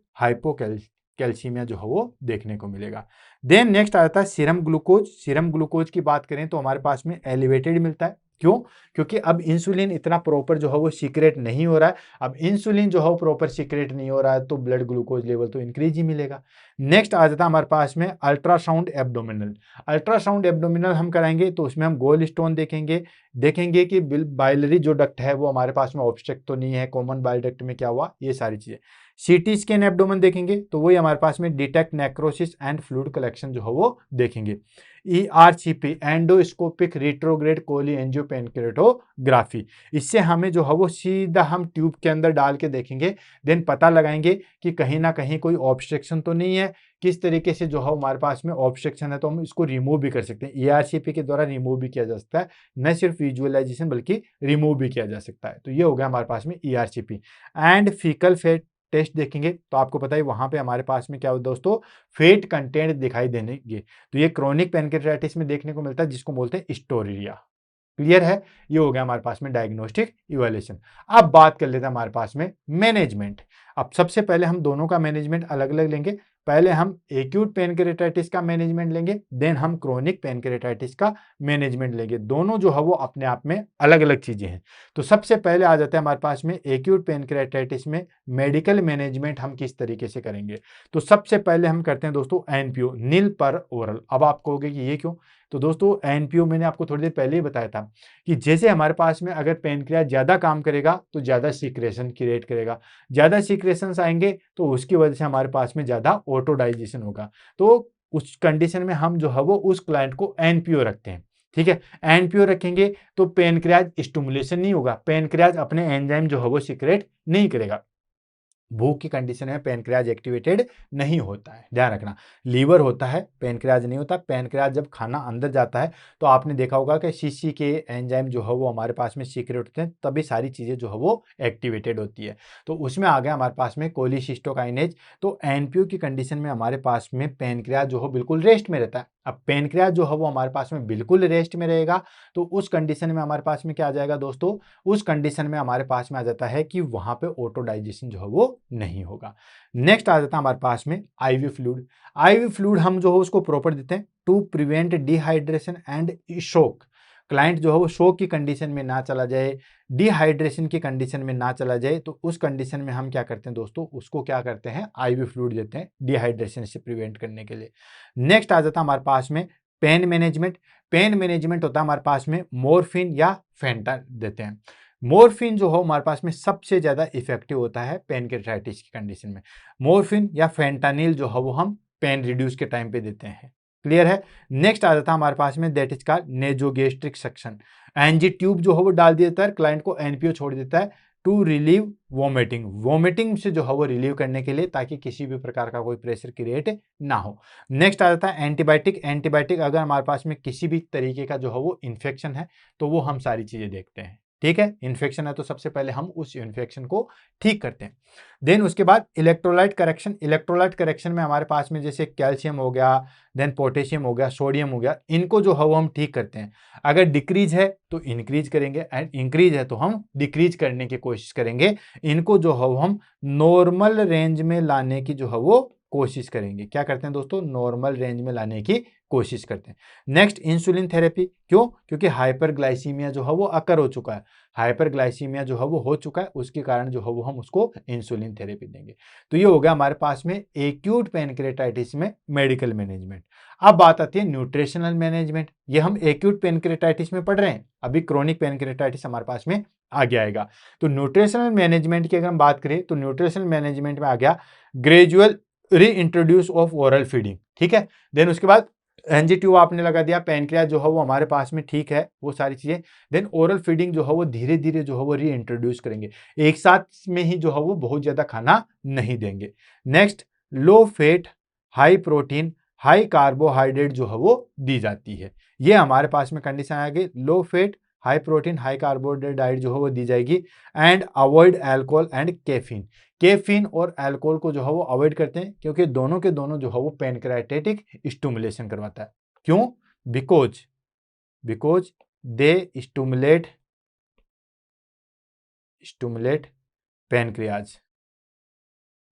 कैल्सीमिया जो है वो देखने को मिलेगा। देन नेक्स्ट आता है सीरम ग्लूकोज। सीरम ग्लूकोज की बात करें तो हमारे पास में एलिवेटेड मिलता है। क्यों? क्योंकि अब इंसुलिन इतना प्रॉपर जो है वो सीक्रेट नहीं हो रहा है। अब इंसुलिन जो है वो प्रॉपर सीक्रेट नहीं हो रहा है तो ब्लड ग्लूकोज लेवल तो इंक्रीज ही मिलेगा। नेक्स्ट आ जाता है हमारे पास में अल्ट्रासाउंड एब्डोमिनल। अल्ट्रासाउंड एब्डोमिनल हम कराएंगे तो उसमें हम गोल स्टोन देखेंगे, देखेंगे कि बाइलरी जो डक्ट है वो हमारे पास में ऑब्स्ट्रक्ट तो नहीं है, कॉमन बाइल डक्ट में क्या हुआ, ये सारी चीजें। सीटी स्कैन एब्डोमेन देखेंगे तो वही हमारे पास में detect necrosis and fluid collection जो है वो देखेंगे। ERCP एंडोस्कोपिक रिट्रोग्रेड कोली एंजियोपेनक्रेटोग्राफी, इससे हमें जो है वो सीधा हम ट्यूब के अंदर डाल के देखेंगे, देन पता लगाएंगे कि कहीं ना कहीं कोई ऑब्स्ट्रक्शन तो नहीं है। किस तरीके से जो है हमारे पास में ऑब्स्ट्रक्शन है तो हम इसको रिमूव भी कर सकते हैं। ERCP के द्वारा रिमूव भी किया जा सकता है, न सिर्फ विजुअलाइजेशन बल्कि रिमूव भी किया जा सकता है। तो ये हो गया हमारे पास में ERCP। And faecal fat test देखेंगे तो आपको पता है वहां पे हमारे पास में क्या हो दोस्तों, फेट कंटेंट दिखाई देंगे। तो ये क्रोनिक पेनक्रेटाइटिस में देखने को मिलता है जिसको बोलते हैं स्टोरिया। क्लियर है? ये हो गया हमारे पास में डायग्नोस्टिक इवैल्यूएशन। अब बात कर लेते हैं हमारे पास में मैनेजमेंट। अब सबसे पहले हम दोनों का मैनेजमेंट अलग अलग लेंगे। पहले हम एक्यूट पेनक्रेटाइटिस का मैनेजमेंट लेंगे, देन हम क्रोनिक पेनक्रेटाइटिस का मैनेजमेंट लेंगे। दोनों जो है वो अपने आप में अलग अलग चीजें हैं। तो सबसे पहले आ जाते हैं हमारे पास में एक्यूट पेनक्रेटाइटिस में मेडिकल मैनेजमेंट हम किस तरीके से करेंगे। तो सबसे पहले हम करते हैं दोस्तों एनपीओ, नील पर ओरल। अब आप कहोगे कि ये क्यों? तो दोस्तों एनपीओ मैंने आपको थोड़ी देर पहले ही बताया था कि जैसे हमारे पास में अगर पेनक्रियाज ज्यादा काम करेगा तो ज्यादा सीक्रेशन क्रिएट करेगा, ज्यादा सीक्रेशंस आएंगे तो उसकी वजह से हमारे पास में ज्यादा ऑटो डाइजेशन होगा। तो उस कंडीशन में हम जो है वो उस क्लाइंट को एनपीओ रखते हैं। ठीक है, एनपीओ रखेंगे तो पेनक्रियाज स्टिमुलेशन नहीं होगा, पेनक्रियाज अपने एंजाइम जो है वो सीक्रेट नहीं करेगा। भूख की कंडीशन में पेनक्रियाज एक्टिवेटेड नहीं होता है, ध्यान रखना। लीवर होता है, पेनक्रियाज नहीं होता। पेनक्रियाज जब खाना अंदर जाता है तो आपने देखा होगा कि सीसी के एंजाइम जो है वो हमारे पास में सीक्रेट होते हैं, तभी सारी चीजें जो है वो एक्टिवेटेड होती है। तो उसमें आ गया हमारे पास में कोलिसिस्टोकाइनेज। तो एनपीओ की कंडीशन में हमारे पास में पेनक्रियाज जो है बिल्कुल रेस्ट में रहता है। अब पेनक्रियाज जो है वो हमारे पास में बिल्कुल रेस्ट में रहेगा तो उस कंडीशन में हमारे पास में क्या आ जाएगा दोस्तों, उस कंडीशन में हमारे पास में आ जाता है कि वहां पे ऑटो डाइजेशन जो है वो नहीं होगा। नेक्स्ट आ जाता है हमारे पास में आईवी फ्लूइड। आईवी फ्लूइड हम जो है उसको प्रॉपर देते हैं टू प्रिवेंट डिहाइड्रेशन एंड शोक। क्लाइंट जो है वो शोक की कंडीशन में ना चला जाए, डिहाइड्रेशन की कंडीशन में ना चला जाए, तो उस कंडीशन में हम क्या करते हैं दोस्तों, उसको क्या करते हैं, आईवी फ्लूइड देते हैं डिहाइड्रेशन से प्रिवेंट करने के लिए। नेक्स्ट आ जाता है हमारे पास में पेन मैनेजमेंट। पेन मैनेजमेंट होता है हमारे पास में मोरफिन या फेंटा देते हैं। मोरफिन जो हो हमारे पास में सबसे ज्यादा इफेक्टिव होता है पेनक्रेटाइटिस की कंडीशन में। मोरफिन या फेंटानिल जो है वो हम पेन रिड्यूस के टाइम पे देते हैं। क्लियर है? नेक्स्ट आ जाता है हमारे पास में दैट इज का नेजोगेस्ट्रिक सक्शन। एनजी ट्यूब जो है वो डाल देता है, क्लाइंट को एनपीओ छोड़ देता है टू रिलीव वोमिटिंग। वोमिटिंग से जो है वो रिलीव करने के लिए, ताकि किसी भी प्रकार का कोई प्रेशर क्रिएट ना हो। नेक्स्ट आ जाता है एंटीबायोटिक। एंटीबायोटिक अगर हमारे पास में किसी भी तरीके का जो है वो इन्फेक्शन है तो वो हम सारी चीजें देखते हैं। ठीक है, इन्फेक्शन है तो सबसे पहले हम उस इन्फेक्शन को ठीक करते हैं। देन उसके बाद इलेक्ट्रोलाइट करेक्शन। इलेक्ट्रोलाइट करेक्शन में हमारे पास में जैसे कैल्शियम हो गया, देन पोटेशियम हो गया, सोडियम हो गया, इनको जो है वो हम ठीक करते हैं। अगर डिक्रीज है तो इंक्रीज करेंगे एंड इंक्रीज है तो हम डिक्रीज करने की कोशिश करेंगे। इनको जो है वो हम नॉर्मल रेंज में लाने की जो है वो कोशिश करेंगे। क्या करते हैं दोस्तों, नॉर्मल रेंज में लाने की कोशिश करते हैं। Next insulin therapy. क्यों? क्योंकि हाइपरग्लाइसीमिया जो है वो अकर हो चुका है, हाइपरग्लाइसीमिया जो है वो हो चुका है, उसके कारण जो है वो हम उसको इंसुलिन थेरेपी देंगे। तो ये हो गया हमारे पास में एक्यूट पेनक्रेटाइटिस में मेडिकल मैनेजमेंट। अब बात आती है न्यूट्रिशनल मैनेजमेंट। ये हम एक्यूट पेनक्रेटाइटिस में पढ़ रहे हैं, अभी क्रोनिक पेनक्रेटाइटिस हमारे पास में आगे आएगा। तो न्यूट्रिशनल मैनेजमेंट की अगर हम बात करें तो न्यूट्रिशनल मैनेजमेंट में आ गया ग्रेजुअल री इंट्रोड्यूस ऑफ ओरल फीडिंग। ठीक है, देन उसके बाद एनजी ट्यूब आपने लगा दिया, पेनक्रियाज जो है वो हमारे पास में ठीक है, वो सारी चीजें। देन ओरल फीडिंग जो है वो धीरे धीरे जो है वो री इंट्रोड्यूस करेंगे, एक साथ में ही जो है वो बहुत ज्यादा खाना नहीं देंगे। Next low fat, high protein, high carbohydrate जो है वो दी जाती है। ये हमारे पास में कंडीशन आ गई, low fat, high protein high carbohydrate diet जो है वो दी जाएगी। And avoid alcohol and caffeine. Caffeine और अल्कोहल को जो है वो अवॉइड करते हैं क्योंकि दोनों के दोनों जो है वो पैनक्रियाटिक स्टिमुलेशन करवाता है। क्यों? Because because they stimulate pancreas.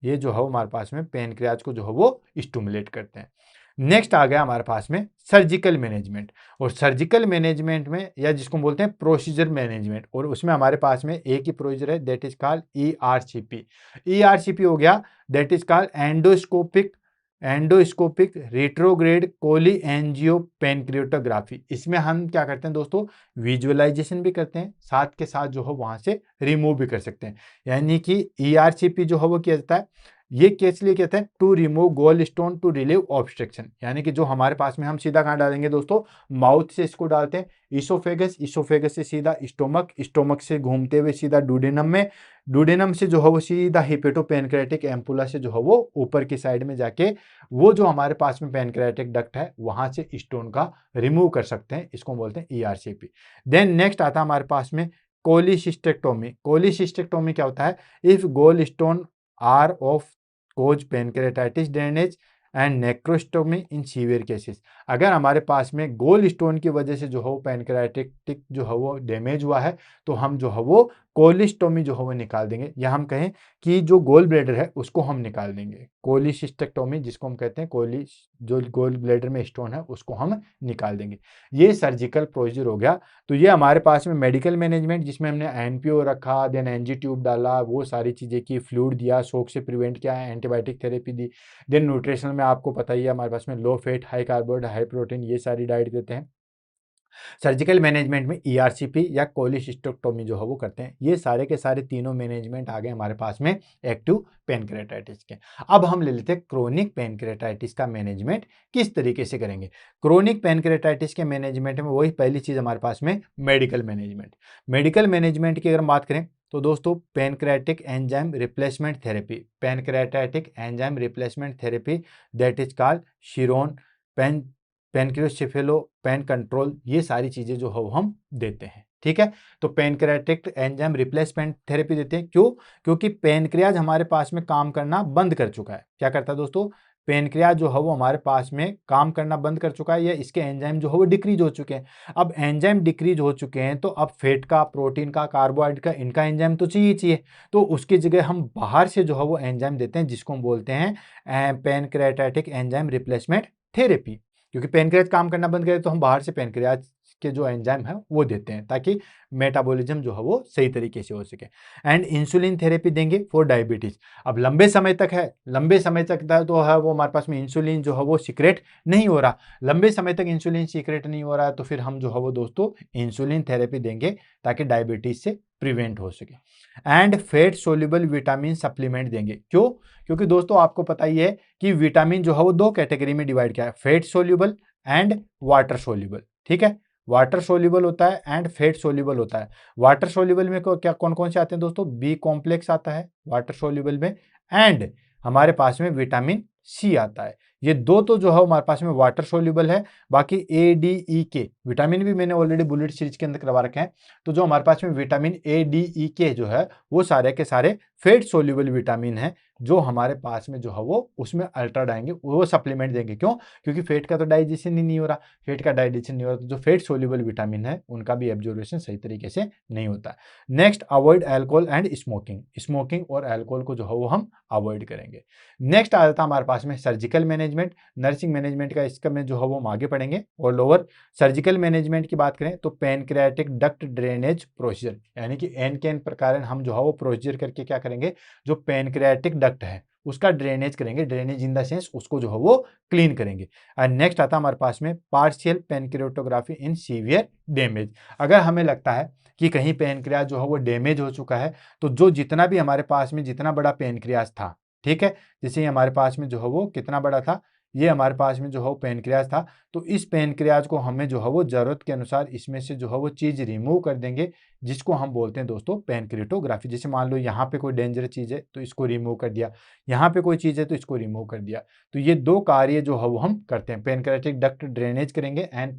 ये जो है हमारे पास में पैनक्रियाज को जो है वो स्टिमुलेट करते हैं। नेक्स्ट आ गया हमारे पास में सर्जिकल मैनेजमेंट। और सर्जिकल मैनेजमेंट में या जिसको बोलते हैं प्रोसीजर मैनेजमेंट, और उसमें हमारे पास में एक ही प्रोसीजर है, that is called ERCP। ERCP हो गया that is called endoscopic retrograde cholangiopancreatography. इसमें हम क्या करते हैं दोस्तों, विजुअलाइजेशन भी करते हैं, साथ के साथ जो है वहां से रिमूव भी कर सकते हैं। यानी कि ERCP जो है वो किया जाता है, ये केस लिए कहते हैं to remove gallstone to relieve obstruction. यानी कि जो हमारे पास में हम सीधा कहाँ डालेंगे दोस्तों, माउथ से इसको डालते हैं, इसोफेगस, इसोफेगस से सीधा स्टोमक, स्टोमक से घूमते हुए सीधा डुडेनम में, डुडेनम से जो है वो सीधा हिपेटोपैनक्रियाटिक एम्पुला से जो है वो ऊपर की साइड में जाके वो जो हमारे पास में पैनक्रियाटिक डक्ट है वहां से स्टोन का रिमूव कर सकते हैं। इसको बोलते हैं ERCP। देन नेक्स्ट आता है हमारे पास में कोलिसिस्टेक्टोमी। कोलिसिस्टेक्टोमी क्या होता है, if gall stone are of cause pancreatitis drainage and necrosectomy in severe cases. अगर हमारे पास में गोल स्टोन की वजह से जो है पैनक्रियाटिक जो है वो डैमेज हुआ है तो हम जो है वो कोलिस्टोमी जो है वो निकाल देंगे, या हम कहें कि जो गोल ब्लैडर है उसको हम निकाल देंगे। कोलिसिस्टेक्टोमी जिसको हम कहते हैं, जो गोल ब्लैडर में स्टोन है उसको हम निकाल देंगे। ये सर्जिकल प्रोसीजर हो गया। तो ये हमारे पास में मेडिकल मैनेजमेंट जिसमें हमने NPO रखा, देन NG ट्यूब डाला, वो सारी चीज़ें की, फ्लूइड दिया, शॉक से प्रिवेंट किया, एंटीबायोटिक थेरेपी दी। देन न्यूट्रिशनल में आपको पता ही है हमारे पास में low fat high carbohydrate high protein ये सारी डाइट देते हैं। सर्जिकल मैनेजमेंट में ERCP या कोलिसिस्टेक्टोमी जो है वो करते हैं। ये सारे के सारे तीनों मैनेजमेंट आ गए हमारे पास में एक्टिव पैनक्रियाटाइटिस के। अब हम ले लेते हैं क्रोनिक पैनक्रियाटाइटिस का मैनेजमेंट किस तरीके से करेंगे। क्रोनिक पैनक्रियाटाइटिस के मैनेजमेंट में वही पहली चीज हमारे पास में मेडिकल मैनेजमेंट। मेडिकल मैनेजमेंट की अगर हम बात करें तो दोस्तों pancreatic enzyme replacement therapy, pancreatic enzyme replacement therapy that is called शिरोन पेन पेनक्रियोसेफेलो पेन कंट्रोल, ये सारी चीजें जो है वो हम देते हैं। ठीक है, तो पैनक्रियाटिक एंजाइम रिप्लेसमेंट थेरेपी देते हैं। क्यों? क्योंकि पैनक्रियाज हमारे पास में काम करना बंद कर चुका है। क्या करता है दोस्तों, पैनक्रियाज जो है वो हमारे पास में काम करना बंद कर चुका है, या इसके एंजाइम जो है वो डिक्रीज हो चुके हैं। अब एंजाइम डिक्रीज हो चुके हैं तो अब फैट का, प्रोटीन का, कार्बोहाइड्रेट का, इनका एंजाइम तो चाहिए। तो उसकी जगह हम बाहर से जो है वो एंजाइम देते हैं जिसको हम बोलते हैं पैनक्रियाटाइटिक एंजाइम रिप्लेसमेंट थेरेपी। क्योंकि पैनक्रियाज काम करना बंद करे तो हम बाहर से पैनक्रियाज के जो एंजाइम है वो देते हैं ताकि मेटाबॉलिज्म जो है वो सही तरीके से हो सके। एंड इंसुलिन थेरेपी देंगे फॉर डायबिटीज। अब लंबे समय तक तो है वो हमारे पास में इंसुलिन जो है वो सीक्रेट नहीं हो रहा, लंबे समय तक इंसुलिन सीक्रेट नहीं हो रहा है तो फिर हम जो है वो दोस्तों इंसुलिन थेरेपी देंगे ताकि डायबिटीज से प्रिवेंट हो सके। And fat soluble vitamin supplement देंगे। क्यों? क्योंकि दोस्तों आपको पता ही है कि विटामिन जो है वो दो कैटेगरी में डिवाइड किया है, fat soluble and water soluble. ठीक है, वाटर सोल्यूबल होता है एंड फैट सोल्यूबल होता है। वाटर सोल्यूबल में क्या कौन कौन से आते हैं दोस्तों, बी कॉम्प्लेक्स आता है वाटर सोल्यूबल में, एंड हमारे पास में विटामिन सी आता है। ये दो तो जो है हमारे पास में वाटर सोल्यूबल है। बाकी ADEK विटामिन भी मैंने ऑलरेडी बुलेट सीरीज के अंदर करवा रखे हैं। तो जो हमारे पास में विटामिन ADEK जो है वो सारे के सारे फैट सोल्यूबल विटामिन है जो हमारे पास में जो है वो उसमें अल्ट्रा डालेंगे, वो सप्लीमेंट देंगे। क्यों? क्योंकि फैट का तो डाइजेशन ही नहीं हो रहा, फैट का डाइजेशन नहीं हो रहा तो जो फैट सोल्यूबल विटामिन है उनका भी एब्जॉर्प्शन सही तरीके से नहीं होता। Next, avoid alcohol and smoking. Smoking और अल्कोहल को जो है वो हम अवॉइड करेंगे। नेक्स्ट आ जाता है हमारे पास में सर्जिकल मैनेजमेंट, नर्सिंग मैनेजमेंट का, इसका में जो है वो हम आगे पढ़ेंगे। और लोअर सर्जिकल मैनेजमेंट की बात करें तो पैनक्रियाटिक डक्ट ड्रेनेज प्रोसीजर, यानी कि एन के एन प्रकार हम जो है वो प्रोसीजर करके क्या करेंगे, जो पैनक्रियाटिक डक्ट है उसका ड्रेनेज करेंगे, ड्रेनेज इन द सेंस उसको जो है वो क्लीन करेंगे। एंड नेक्स्ट आता है हमारे पास में पार्शियल पैनक्रियाटोग्राफी इन सीवियर डैमेज। अगर हमें लगता है कि कहीं पैनक्रियाज जो है वो डैमेज हो चुका है तो जो जितना भी हमारे पास में जितना बड़ा पैनक्रियाज था, ठीक है, जैसे हमारे पास में जो है वो कितना बड़ा था, ये हमारे पास में जो है वो पैनक्रियाज था, तो इस पैनक्रियाज को हमें जो है वो जरूरत के अनुसार इसमें से जो है वो चीज रिमूव कर देंगे जिसको हम बोलते हैं दोस्तों पैनक्रियाटोग्राफी। जैसे मान लो यहाँ पे कोई डेंजरस चीज है तो इसको रिमूव कर दिया, यहाँ पे कोई चीज है तो इसको रिमूव कर दिया। तो ये दो कार्य जो है वो हम करते हैं, पैनक्रियाटिक डक्ट ड्रेनेज करेंगे एंड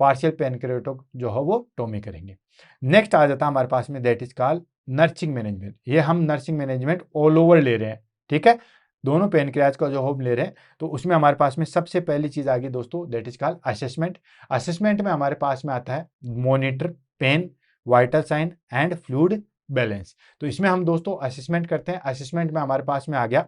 पार्शियल पेनक्रेटेक्टोमी जो है वो टोमी करेंगे। नेक्स्ट आ जाता है हमारे पास में that is called nursing management. ये हम नर्सिंग मैनेजमेंट ऑल ओवर ले रहे हैं, ठीक है, दोनों पेनक्रियाज का जो हम ले रहे हैं। तो उसमें हमारे पास में सबसे पहली चीज आ गई दोस्तों that is called assessment. Assessment में हमारे पास में आता है monitor, pain, vital sign and fluid balance. तो इसमें हम दोस्तों असेसमेंट करते हैं। असेसमेंट में हमारे पास में आ गया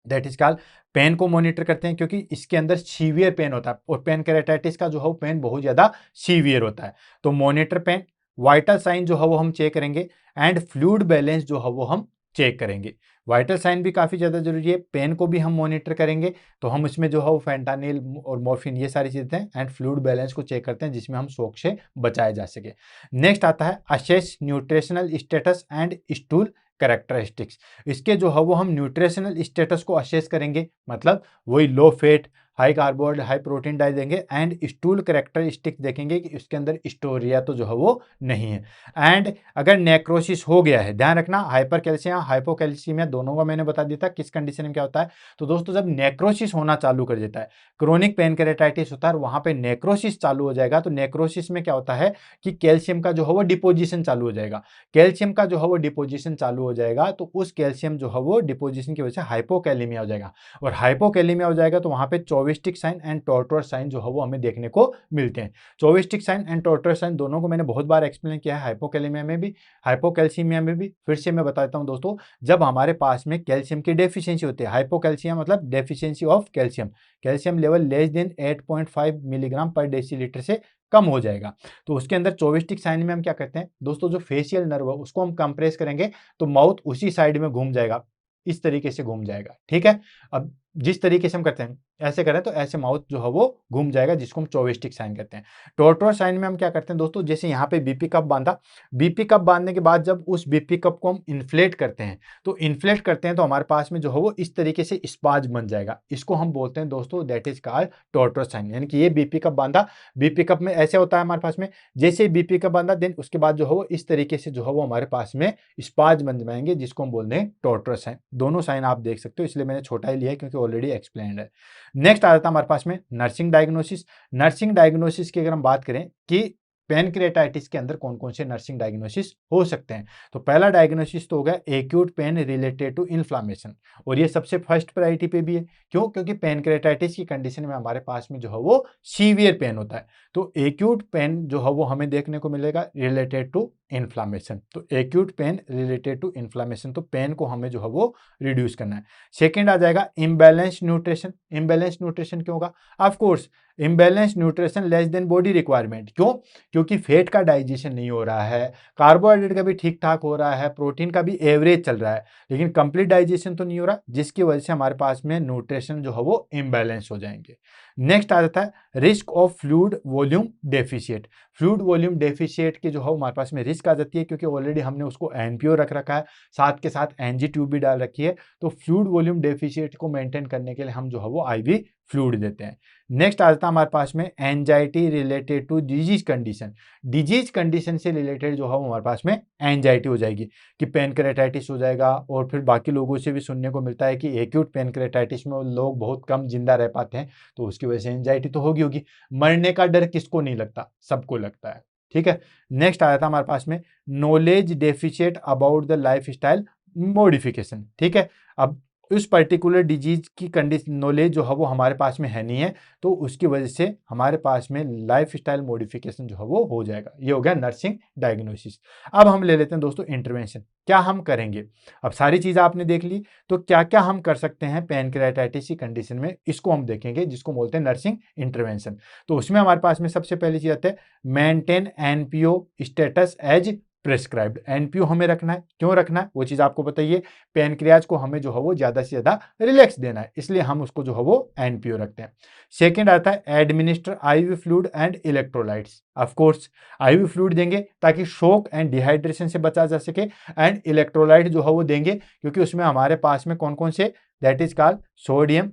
दैट इज कॉल्ड पेन को मॉनिटर करते हैं, क्योंकि इसके अंदर सीवियर पेन होता है और पेनक्रेटाइटिस का जो है पेन बहुत ज्यादा सीवियर होता है। तो मॉनिटर पेन, वाइटल साइन जो है वो हम चेक करेंगे एंड फ्लूइड बैलेंस जो है वो हम चेक करेंगे। वाइटल साइन भी काफी ज्यादा जरूरी है, पेन को भी हम मॉनिटर करेंगे तो हम उसमें जो है वो फेंटानिल और मॉर्फिन ये सारी चीजें हैं एंड फ्लूइड बैलेंस को चेक करते हैं जिसमें हम शॉक से बचाया जा सके। नेक्स्ट आता है assess nutritional status and stool characteristics. इसके जो है वो हम न्यूट्रिशनल स्टेटस को असेस करेंगे, मतलब वही low fat, high carbohydrate, high protein diet देंगे एंड स्टूल कैरेक्टरिस्टिक्स देखेंगे कि इसके अंदर स्टोरिया तो जो है वो नहीं है। एंड अगर नेक्रोसिस हो गया है, ध्यान रखना हाइपर कैल्शियम हाइपोकैल्सीमिया दोनों का मैंने बता दिया था किस कंडीशन में क्या होता है। तो दोस्तों जब नेक्रोसिस होना चालू कर देता है, क्रोनिक पेनक्रेटाइटिस होता है, वहां पे नेक्रोसिस चालू हो जाएगा। तो नेक्रोसिस में क्या होता है कि कैल्शियम का जो है वो डिपोजिशन चालू हो जाएगा। कैल्शियम का जो है वो डिपोजिशन चालू हो जाएगा तो उस कैल्शियम जो है वो डिपोजिशन की वजह से हाइपोकैलेमिया हो जाएगा, और हाइपोकैलेमिया हो जाएगा तो वहां पे चौविस्टिक साइन एंड टॉर्टोइस साइन जो है वो हमें देखने को मिलते हैं। चौविस्टिक साइन एंड टॉर्टोइस साइन दोनों को मैंने बहुत बार एक्सप्लेन किया है, हाइपोकैलेमिया में भी हाइपोकैल्सीमिया में भी। फिर से मैं बताता हूं दोस्तों, जब हमारे पास में कैल्शियम की डेफिशिएंसी होती है, हाइपोकैल्सियम मतलब deficiency of calcium, calcium level less than 8.5 milligram पर डेसीलीटर से कम हो जाएगा, तो उसके अंदर चौविस्टिक साइन में हम क्या करते हैं दोस्तों, जो फेशियल नर्व है उसको हम कंप्रेस करेंगे तो माउथ उसी साइड में घूम जाएगा, इस तरीके से घूम जाएगा, ठीक है। अब जिस तरीके से हम करते हैं ऐसे करें तो ऐसे माउथ जो है वो घूम जाएगा, जिसको हम चौविस्टिक साइन कहते हैं। टॉर्टोइस साइन में हम क्या करते हैं दोस्तों, जैसे यहाँ पे बीपी कप बांधा, बीपी कप बांधने के बाद जब उस बीपी कप को हम इन्फ्लेट करते हैं, तो इन्फ्लेट करते हैं तो हमारे पास में जो है वो इस तरीके से स्पाज बन जाएगा, इसको हम बोलते हैं दोस्तों that is called tortoise sign. यानी कि ये बीपी कप बांधा, बीपी कप में ऐसे होता है हमारे पास में, जैसे बीपी कप बांधा देन उसके बाद जो है वो इस तरीके से जो है वो हमारे पास में स्पाज बन जाएंगे, जिसको हम बोलते हैं टॉर्टोइस साइन। दोनों साइन आप देख सकते हो, इसलिए मैंने छोटा ही लिया है क्योंकि ऑलरेडी एक्सप्लेन्ड है। नेक्स्ट आ जाता है हमारे पास में नर्सिंग डायग्नोसिस। नर्सिंग डायग्नोसिस की अगर हम बात करें कि पेनक्रेटाइटिस के अंदर कौन कौन से नर्सिंग डायग्नोसिस हो सकते हैं, तो पहला डायग्नोसिस तो हो गया acute pain related to inflammation, और ये सबसे फर्स्ट प्रायोरिटी पे भी है। क्यों? क्योंकि पेनक्रेटाइटिस की कंडीशन में हमारे पास में जो है वो सीवियर पेन होता है, तो एक्यूट पेन जो है वो हमें देखने को मिलेगा रिलेटेड टू इन्फ्लामेशन। तो acute pain related to inflammation, तो पेन को हमें जो है वो रिड्यूस करना है। सेकेंड आ जाएगा इम्बैलेंस न्यूट्रिशन। इम्बैलेंस न्यूट्रिशन क्यों होगा? Of course imbalance nutrition less than body requirement. क्यों? क्योंकि फैट का डाइजेशन नहीं हो रहा है, कार्बोहाइड्रेट का भी ठीक ठाक हो रहा है, प्रोटीन का भी एवरेज चल रहा है, लेकिन कंप्लीट डाइजेशन तो नहीं हो रहा, जिसकी वजह से हमारे पास में न्यूट्रिशन जो है वो इम्बैलेंस हो जाएंगे। नेक्स्ट आ जाता है risk of fluid volume deficit. Fluid volume deficit की जो है हमारे पास में रिस्क आ जाती है, क्योंकि ऑलरेडी हमने उसको एनपीओ रख रखा है, साथ के साथ एनजी ट्यूब भी डाल रखी है, तो फ्लूइड वॉल्यूम डेफिशिएट को मेंटेन करने के लिए हम जो है वो आईवी फ्लूइड देते हैं। नेक्स्ट आ जाता है हमारे पास में anxiety related to disease condition. Disease condition से रिलेटेड जो है वो हमारे पास में एंजाइटी हो जाएगी कि पेनक्रेटाइटिस हो जाएगा, और फिर बाकी लोगों से भी सुनने को मिलता है कि एक्यूट पेनक्रेटाइटिस में लोग बहुत कम जिंदा रह पाते हैं, तो उसकी वजह से एंजाइटी तो होगी। मरने का डर किसको नहीं लगता? सबको लगता है, ठीक है। नेक्स्ट आया था हमारे पास में knowledge deficit about the life style modification, ठीक है। अब उस पर्टिकुलर डिजीज की कंडीशन नॉलेज जो है वो हमारे पास में है नहीं है, तो उसकी वजह से हमारे पास में लाइफ स्टाइल मॉडिफिकेशन जो है वो हो जाएगा। ये हो गया नर्सिंग डायग्नोसिस। अब हम ले लेते हैं दोस्तों इंटरवेंशन, क्या हम करेंगे। अब सारी चीजें आपने देख ली, तो क्या क्या हम कर सकते हैं पेनक्रेटाइटिस की कंडीशन में, इसको हम देखेंगे, जिसको बोलते हैं नर्सिंग इंटरवेंशन। तो उसमें हमारे पास में सबसे पहली चीज आती है maintain NPO status as prescribed. NPO हमें रखना है, क्यों रखना है वो चीज आपको बताइए। पेनक्रियाज को हमें जो है वो ज्यादा से ज्यादा रिलैक्स देना है, इसलिए हम उसको जो है वो एनपीओ रखते हैं। सेकंड आता है administer IV fluid and electrolytes. Of course IV fluid देंगे ताकि शॉक एंड डिहाइड्रेशन से बचा जा सके, एंड इलेक्ट्रोलाइट जो है वो देंगे क्योंकि उसमें हमारे पास में कौन कौन से, that is called sodium,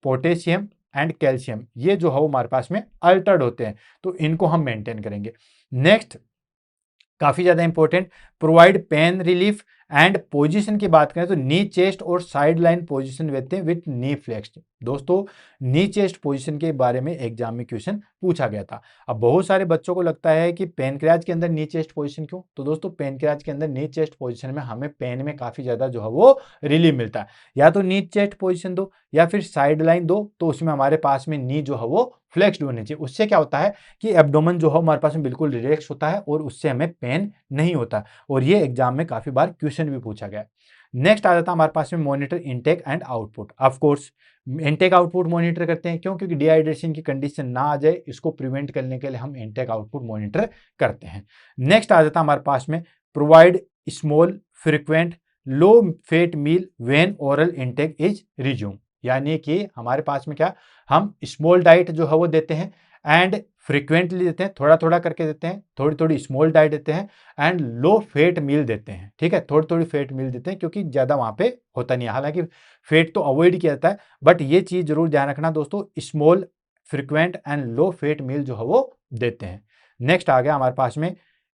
potassium and calcium, ये जो है वो हमारे पास में अल्टर्ड होते हैं, तो इनको हम मेंटेन करेंगे। नेक्स्ट काफी ज्यादा important, provide pain relief and position की बात करें तो नी चेस्ट और साइड लाइन पोजीशन रहते हैं विथ नी फ्लेक्स्ड। दोस्तों नी चेस्ट पोजीशन के बारे में एग्जाम में क्वेश्चन पूछा गया था। अब बहुत सारे बच्चों को लगता है कि पैनक्रियाज के अंदर नी चेस्ट पोजीशन क्यों, तो दोस्तों पैनक्रियाज के अंदर नी चेस्ट पोजीशन में हमें पेन में काफी ज्यादा जो है वो रिलीफ मिलता है। या तो नी चेस्ट पोजीशन दो या फिर साइड लाइन दो, तो उसमें हमारे पास में नी जो है वो फ्लेक्स्ड होनी चाहिए। उससे क्या होता है कि एब्डोमेन जो है हमारे पास में बिल्कुल रिलैक्स होता है और उससे हमें पेन नहीं होता। और ये एग्जाम में काफी बार क्वेश्चन भी पूछा गया है। नेक्स्ट आ जाता है हमारे पास में monitor intake and output. Of course intake output monitor करते हैं, क्यों? क्योंकि डिहाइड्रेशन की कंडीशन ना आ जाए, इसको प्रिवेंट करने के लिए हम इनटेक आउटपुट मॉनिटर करते हैं। नेक्स्ट आ जाता है हमारे पास में provide small frequent low fat meal when oral intake is resume. यानी कि हमारे पास में क्या, हम स्मॉल डाइट जो है वो देते हैं एंड फ्रीक्वेंटली देते हैं, थोड़ा थोड़ा करके देते हैं, थोड़ी थोड़ी स्मॉल डाइट देते हैं एंड लो फेट मील देते हैं। ठीक है, थोड़ी थोड़ी फेट मील देते हैं क्योंकि ज्यादा वहां पे होता नहीं है। हालांकि फेट तो अवॉइड किया जाता है, बट ये चीज जरूर ध्यान रखना दोस्तों, small frequent and low fat meal जो है वो देते हैं। नेक्स्ट आ गया हमारे पास में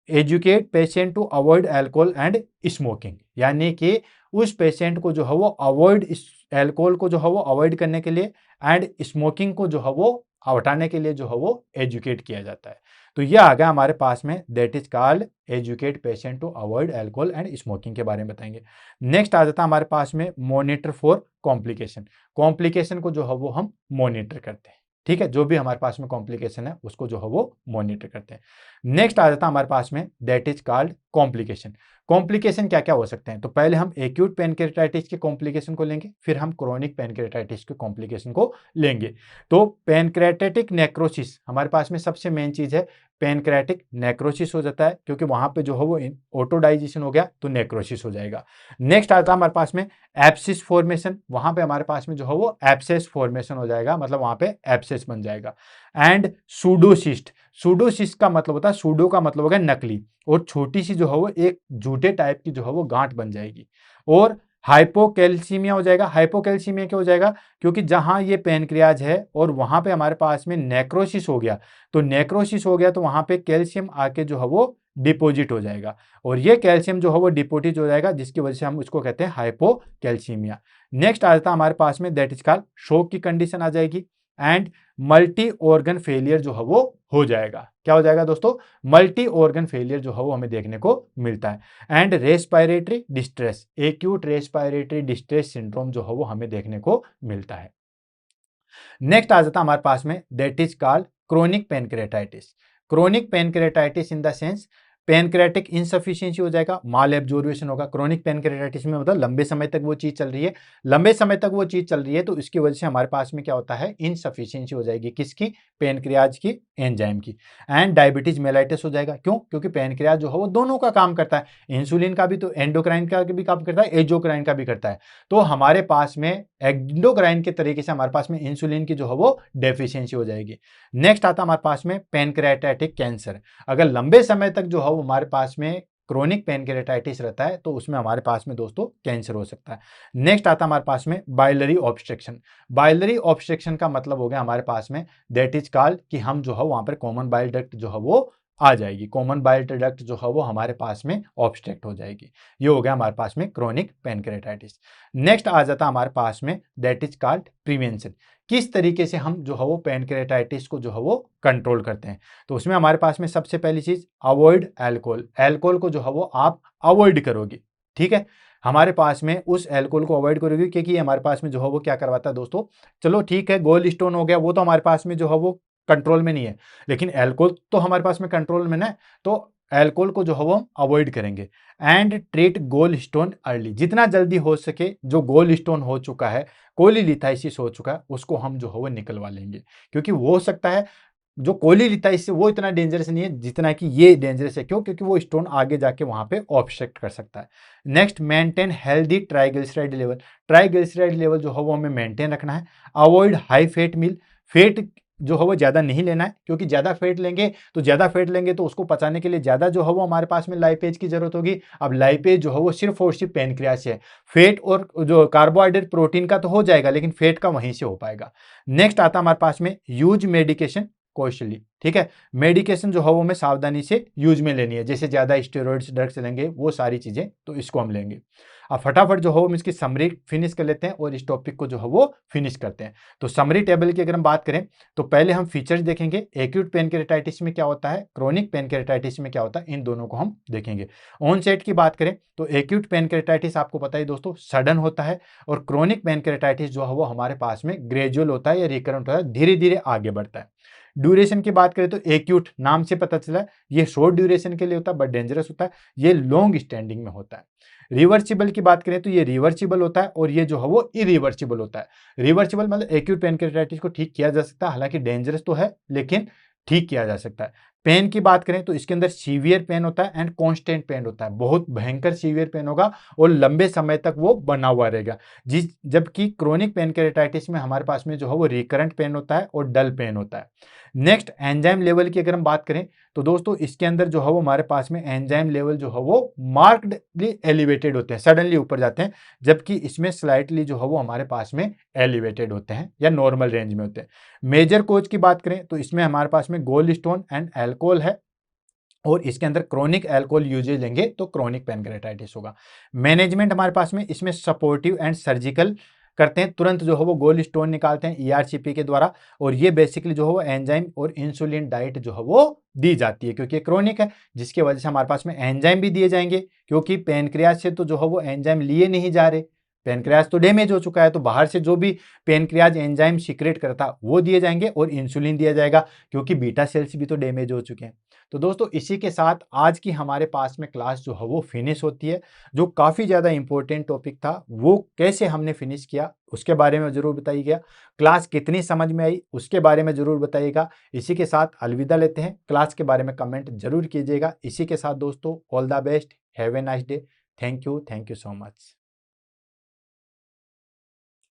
educate patient to avoid alcohol and smoking. यानी कि उस पेशेंट को जो है वो अवॉइड अल्कोहल को जो है वो अवॉइड करने के लिए एंड स्मोकिंग को जो है वो हटाने के लिए जो है वो एजुकेट किया जाता है। तो ये आ गया हमारे पास में, that is called educate patient to avoid alcohol and smoking के बारे में बताएंगे। नेक्स्ट आ जाता है हमारे पास में मॉनिटर फॉर कॉम्प्लिकेशन। कॉम्प्लिकेशन को जो है वो हम मॉनिटर करते हैं। ठीक है, जो भी हमारे पास में कॉम्प्लिकेशन है उसको जो है वो मॉनिटर करते हैं। नेक्स्ट आ जाता है हमारे पास में, that is called complication. Complication क्या क्या हो सकते हैं? तो पहले हम एक्यूट पैनक्रेटाइटिस के कॉम्प्लिकेशन को लेंगे, फिर हम क्रोनिक पैनक्रेटाइटिस के कॉम्प्लिकेशन को लेंगे। तो पैनक्रेटेटिक नेक्रोसिस हमारे पास में सबसे मेन चीज है, पैनक्रेटिक नेक्रोसिस हो जाता है क्योंकि वहां पे जो है वो ऑटोडाइजेशन हो गया तो नेक्रोसिस हो जाएगा। नेक्स्ट आता है हमारे पास में एब्सिस फॉर्मेशन, वहां पे हमारे पास में जो है वो एब्सेस फॉर्मेशन हो जाएगा, मतलब वहां पे एब्सेस बन जाएगा। एंड सूडोसिस्ट, सूडोसिस्ट का मतलब होता है, सूडो का मतलब होगा नकली, और छोटी सी जो है वो एक झूठे टाइप की जो है वो गांठ बन जाएगी। और हाइपोकैल्सीमिया हो जाएगा। हाइपोकैल्सीमिया क्या हो जाएगा? क्योंकि जहां ये पैनक्रियाज है और वहां पे हमारे पास में नेक्रोसिस हो गया, तो नेक्रोसिस हो गया तो वहां पे कैल्शियम आके जो है वो डिपोजिट हो जाएगा, और ये कैल्शियम जो है वो डिपोजिट हो जाएगा, जिसकी वजह से हम उसको कहते हैं हाइपोकैल्सीमिया। नेक्स्ट आ जाता है हमारे पास में, दैट इज कॉल्ड शॉक की कंडीशन आ जाएगी एंड मल्टी ऑर्गन फेलियर जो है वो हो जाएगा। क्या हो जाएगा दोस्तों? मल्टी ऑर्गन फेलियर जो है वो हमें देखने को मिलता है। And respiratory distress, acute respiratory distress syndrome जो है वो हमें देखने को मिलता है। नेक्स्ट आ जाता है हमारे पास में, that is called chronic pancreatitis. Chronic pancreatitis in the sense pancreatic insufficiency हो जाएगा, माल एब्जॉर्वेशन होगा। क्रोनिक पैनक्रेटाइटिस में मतलब लंबे समय तक वो चीज चल रही है, लंबे समय तक वो चीज चल रही है तो इसकी वजह से हमारे पास में क्या होता है, इनसफिशियंसी हो जाएगी, किसकी? पैनक्रियाज की, एंजाइम की। एंड डायबिटीज मेलाइटिस हो जाएगा। क्यों? क्योंकि पैनक्रियाज जो है वो दोनों का काम करता है, इंसुलिन का भी तो एंडोक्राइन का भी काम करता है, एजोक्राइन का भी करता है। तो हमारे पास में एंडोक्राइन के तरीके से हमारे पास में इंसुलिन की जो है वो डेफिशिएंसी हो जाएगी। नेक्स्ट आता है हमारे पास में पैनक्रेटाइटिक कैंसर। अगर लंबे समय तक जो है वो हमारे पास में क्रोनिक पैनक्रेटाइटिस रहता है तो उसमें हमारे पास में दोस्तों कैंसर हो सकता है। नेक्स्ट आता है हमारे पास में बाइलरी ऑब्स्ट्रक्शन। बाइलरी ऑब्स्ट्रक्शन का मतलब हो गया हमारे पास में, दैट इज कॉल्ड कि हम जो है वहां पर कॉमन बाइल डक्ट जो है वो आ जाएगी, कॉमन बाइल डक्ट जो है वो हमारे पास में ऑब्स्ट्रक्ट हो जाएगी। ये हो गया हमारे पास में क्रोनिक पैनक्रेटाइटिस। नेक्स्ट आ जाता है हमारे पास में, दैट इज कॉल्ड प्रिवेंशन। किस तरीके से हम जो है वो पैनक्रेटाइटिस को जो है वो कंट्रोल करते हैं? तो उसमें हमारे पास में सबसे पहली चीज, अवॉइड अल्कोहल। अल्कोहल को जो है वो आप अवॉइड करोगे। ठीक है, हमारे पास में उस अल्कोहल को अवॉइड करोगे क्योंकि ये हमारे पास में जो है वो क्या करवाता है दोस्तों, चलो ठीक है गोल्ड स्टोन हो गया, वो तो हमारे पास में जो है वो कंट्रोल में नहीं है, लेकिन अल्कोहल तो हमारे पास में कंट्रोल में ना है, तो अल्कोहल को जो है वो हम अवॉइड करेंगे। And treat gold stone early, जितना जल्दी हो सके जो गोल्ड स्टोन हो चुका है, कोलीलिथाइसिस हो चुका है, उसको हम जो है वो निकलवा लेंगे, क्योंकि वो हो सकता है जो कोलीलिथाइसिस वो इतना डेंजरस नहीं है जितना कि ये डेंजरस है। क्यों? क्योंकि वो स्टोन आगे जाके वहां पे ऑब्स्ट्रक्ट कर सकता है। Next, maintain healthy triglyceride level. Triglyceride level जो है वो हमें मेंटेन रखना है। अवॉइड हाई फैट मील, फैट जो है वो ज्यादा नहीं लेना है, क्योंकि ज्यादा फैट लेंगे तो उसको पचाने के लिए ज्यादा जो है वो हमारे पास में लाइपेज की जरूरत होगी। अब लाइपेज जो है वो सिर्फ और सिर्फ पैनक्रियाज से है, फैट और जो कार्बोहाइड्रेट प्रोटीन का तो हो जाएगा लेकिन फैट का वहीं से हो पाएगा। नेक्स्ट आता है हमारे पास में, यूज मेडिकेशन कॉशली। ठीक है। मेडिकेशन जो है वो हमें सावधानी से यूज में लेनी है, जैसे ज़्यादा स्टेरॉइड्स ड्रग्स लेंगे वो सारी चीज़ें, तो इसको हम लेंगे। अब फटाफट जो है हम इसकी समरी फिनिश कर लेते हैं और इस टॉपिक को जो है वो फिनिश करते हैं। तो समरी टेबल की अगर हम बात करें तो पहले हम फीचर्स देखेंगे, एक्यूट पेनक्रेटाइटिस में क्या होता है, क्रोनिक पेनक्रेटाइटिस में क्या होता है, इन दोनों को हम देखेंगे। ऑनसेट की बात करें तो एक्यूट पेनक्रेटाइटिस आपको पता है दोस्तों सडन होता है, और क्रोनिक पेनक्रेटाइटिस जो है वो हमारे पास में ग्रेजुअल होता है या रिकरेंट होता है, धीरे धीरे आगे बढ़ता है। ड्यूरेशन की बात करें तो एक्यूट नाम से पता चला ये शॉर्ट ड्यूरेशन के लिए होता है बट डेंजरस होता है, ये लॉन्ग स्टैंडिंग में होता है। रिवर्सिबल की बात करें तो ये रिवर्सिबल होता है और ये जो है वो इरिवर्सिबल होता है। रिवर्सिबल मतलब एक्यूट पेनक्रेटाइटिस को ठीक किया जा सकता है, हालांकि डेंजरस तो है लेकिन ठीक किया जा सकता है। पेन की बात करें तो इसके अंदर सीवियर पेन होता है एंड कांस्टेंट पेन होता है, बहुत भयंकर सीवियर पेन होगा और लंबे समय तक वो बना हुआ रहेगा। जबकि क्रोनिक पेनक्रेटाइटिस में हमारे पास में जो है वो रिकरेंट पेन होता है और डल पेन होता है। नेक्स्ट एंजाइम लेवल की अगर हम बात करें तो दोस्तों इसके अंदर जो है वो हमारे पास में एंजाइम लेवल जो है वो मार्कडली एलिवेटेड होते हैं, सडनली ऊपर जाते हैं, जबकि इसमें स्लाइटली जो है वो हमारे पास में एलिवेटेड होते हैं या नॉर्मल रेंज में होते हैं। मेजर कोज की बात करें तो इसमें हमारे पास में गोल्ड स्टोन एंड अल्कोहल है, और इसके अंदर क्रोनिक अल्कोहल यूजेज लेंगे तो क्रोनिक पेनक्रेटाइटिस होगा। मैनेजमेंट हमारे पास में इसमें सपोर्टिव एंड सर्जिकल करते हैं, तुरंत जो है वो गोल्ड स्टोन निकालते हैं ईआरसीपी के द्वारा, और ये बेसिकली जो है वो एंजाइम और इंसुलिन डाइट जो है वो दी जाती है, क्योंकि क्रोनिक है जिसकी वजह से हमारे पास में एंजाइम भी दिए जाएंगे, क्योंकि पेनक्रियाज से तो जो है वो एंजाइम लिए नहीं जा रहे, पेनक्रियाज तो डैमेज हो चुका है, तो बाहर से जो भी पेनक्रियाज एंजाइम सीक्रेट करता वो दिए जाएंगे और इंसुलिन दिया जाएगा, क्योंकि बीटा सेल्स भी तो डैमेज हो चुके हैं। तो दोस्तों इसी के साथ आज की हमारे पास में क्लास जो है वो फिनिश होती है। जो काफ़ी ज़्यादा इंपॉर्टेंट टॉपिक था वो कैसे हमने फिनिश किया उसके बारे में ज़रूर बताइएगा, क्लास कितनी समझ में आई उसके बारे में ज़रूर बताइएगा। इसी के साथ अलविदा लेते हैं, क्लास के बारे में कमेंट जरूर कीजिएगा। इसी के साथ दोस्तों all the best, have a nice day, thank you so much.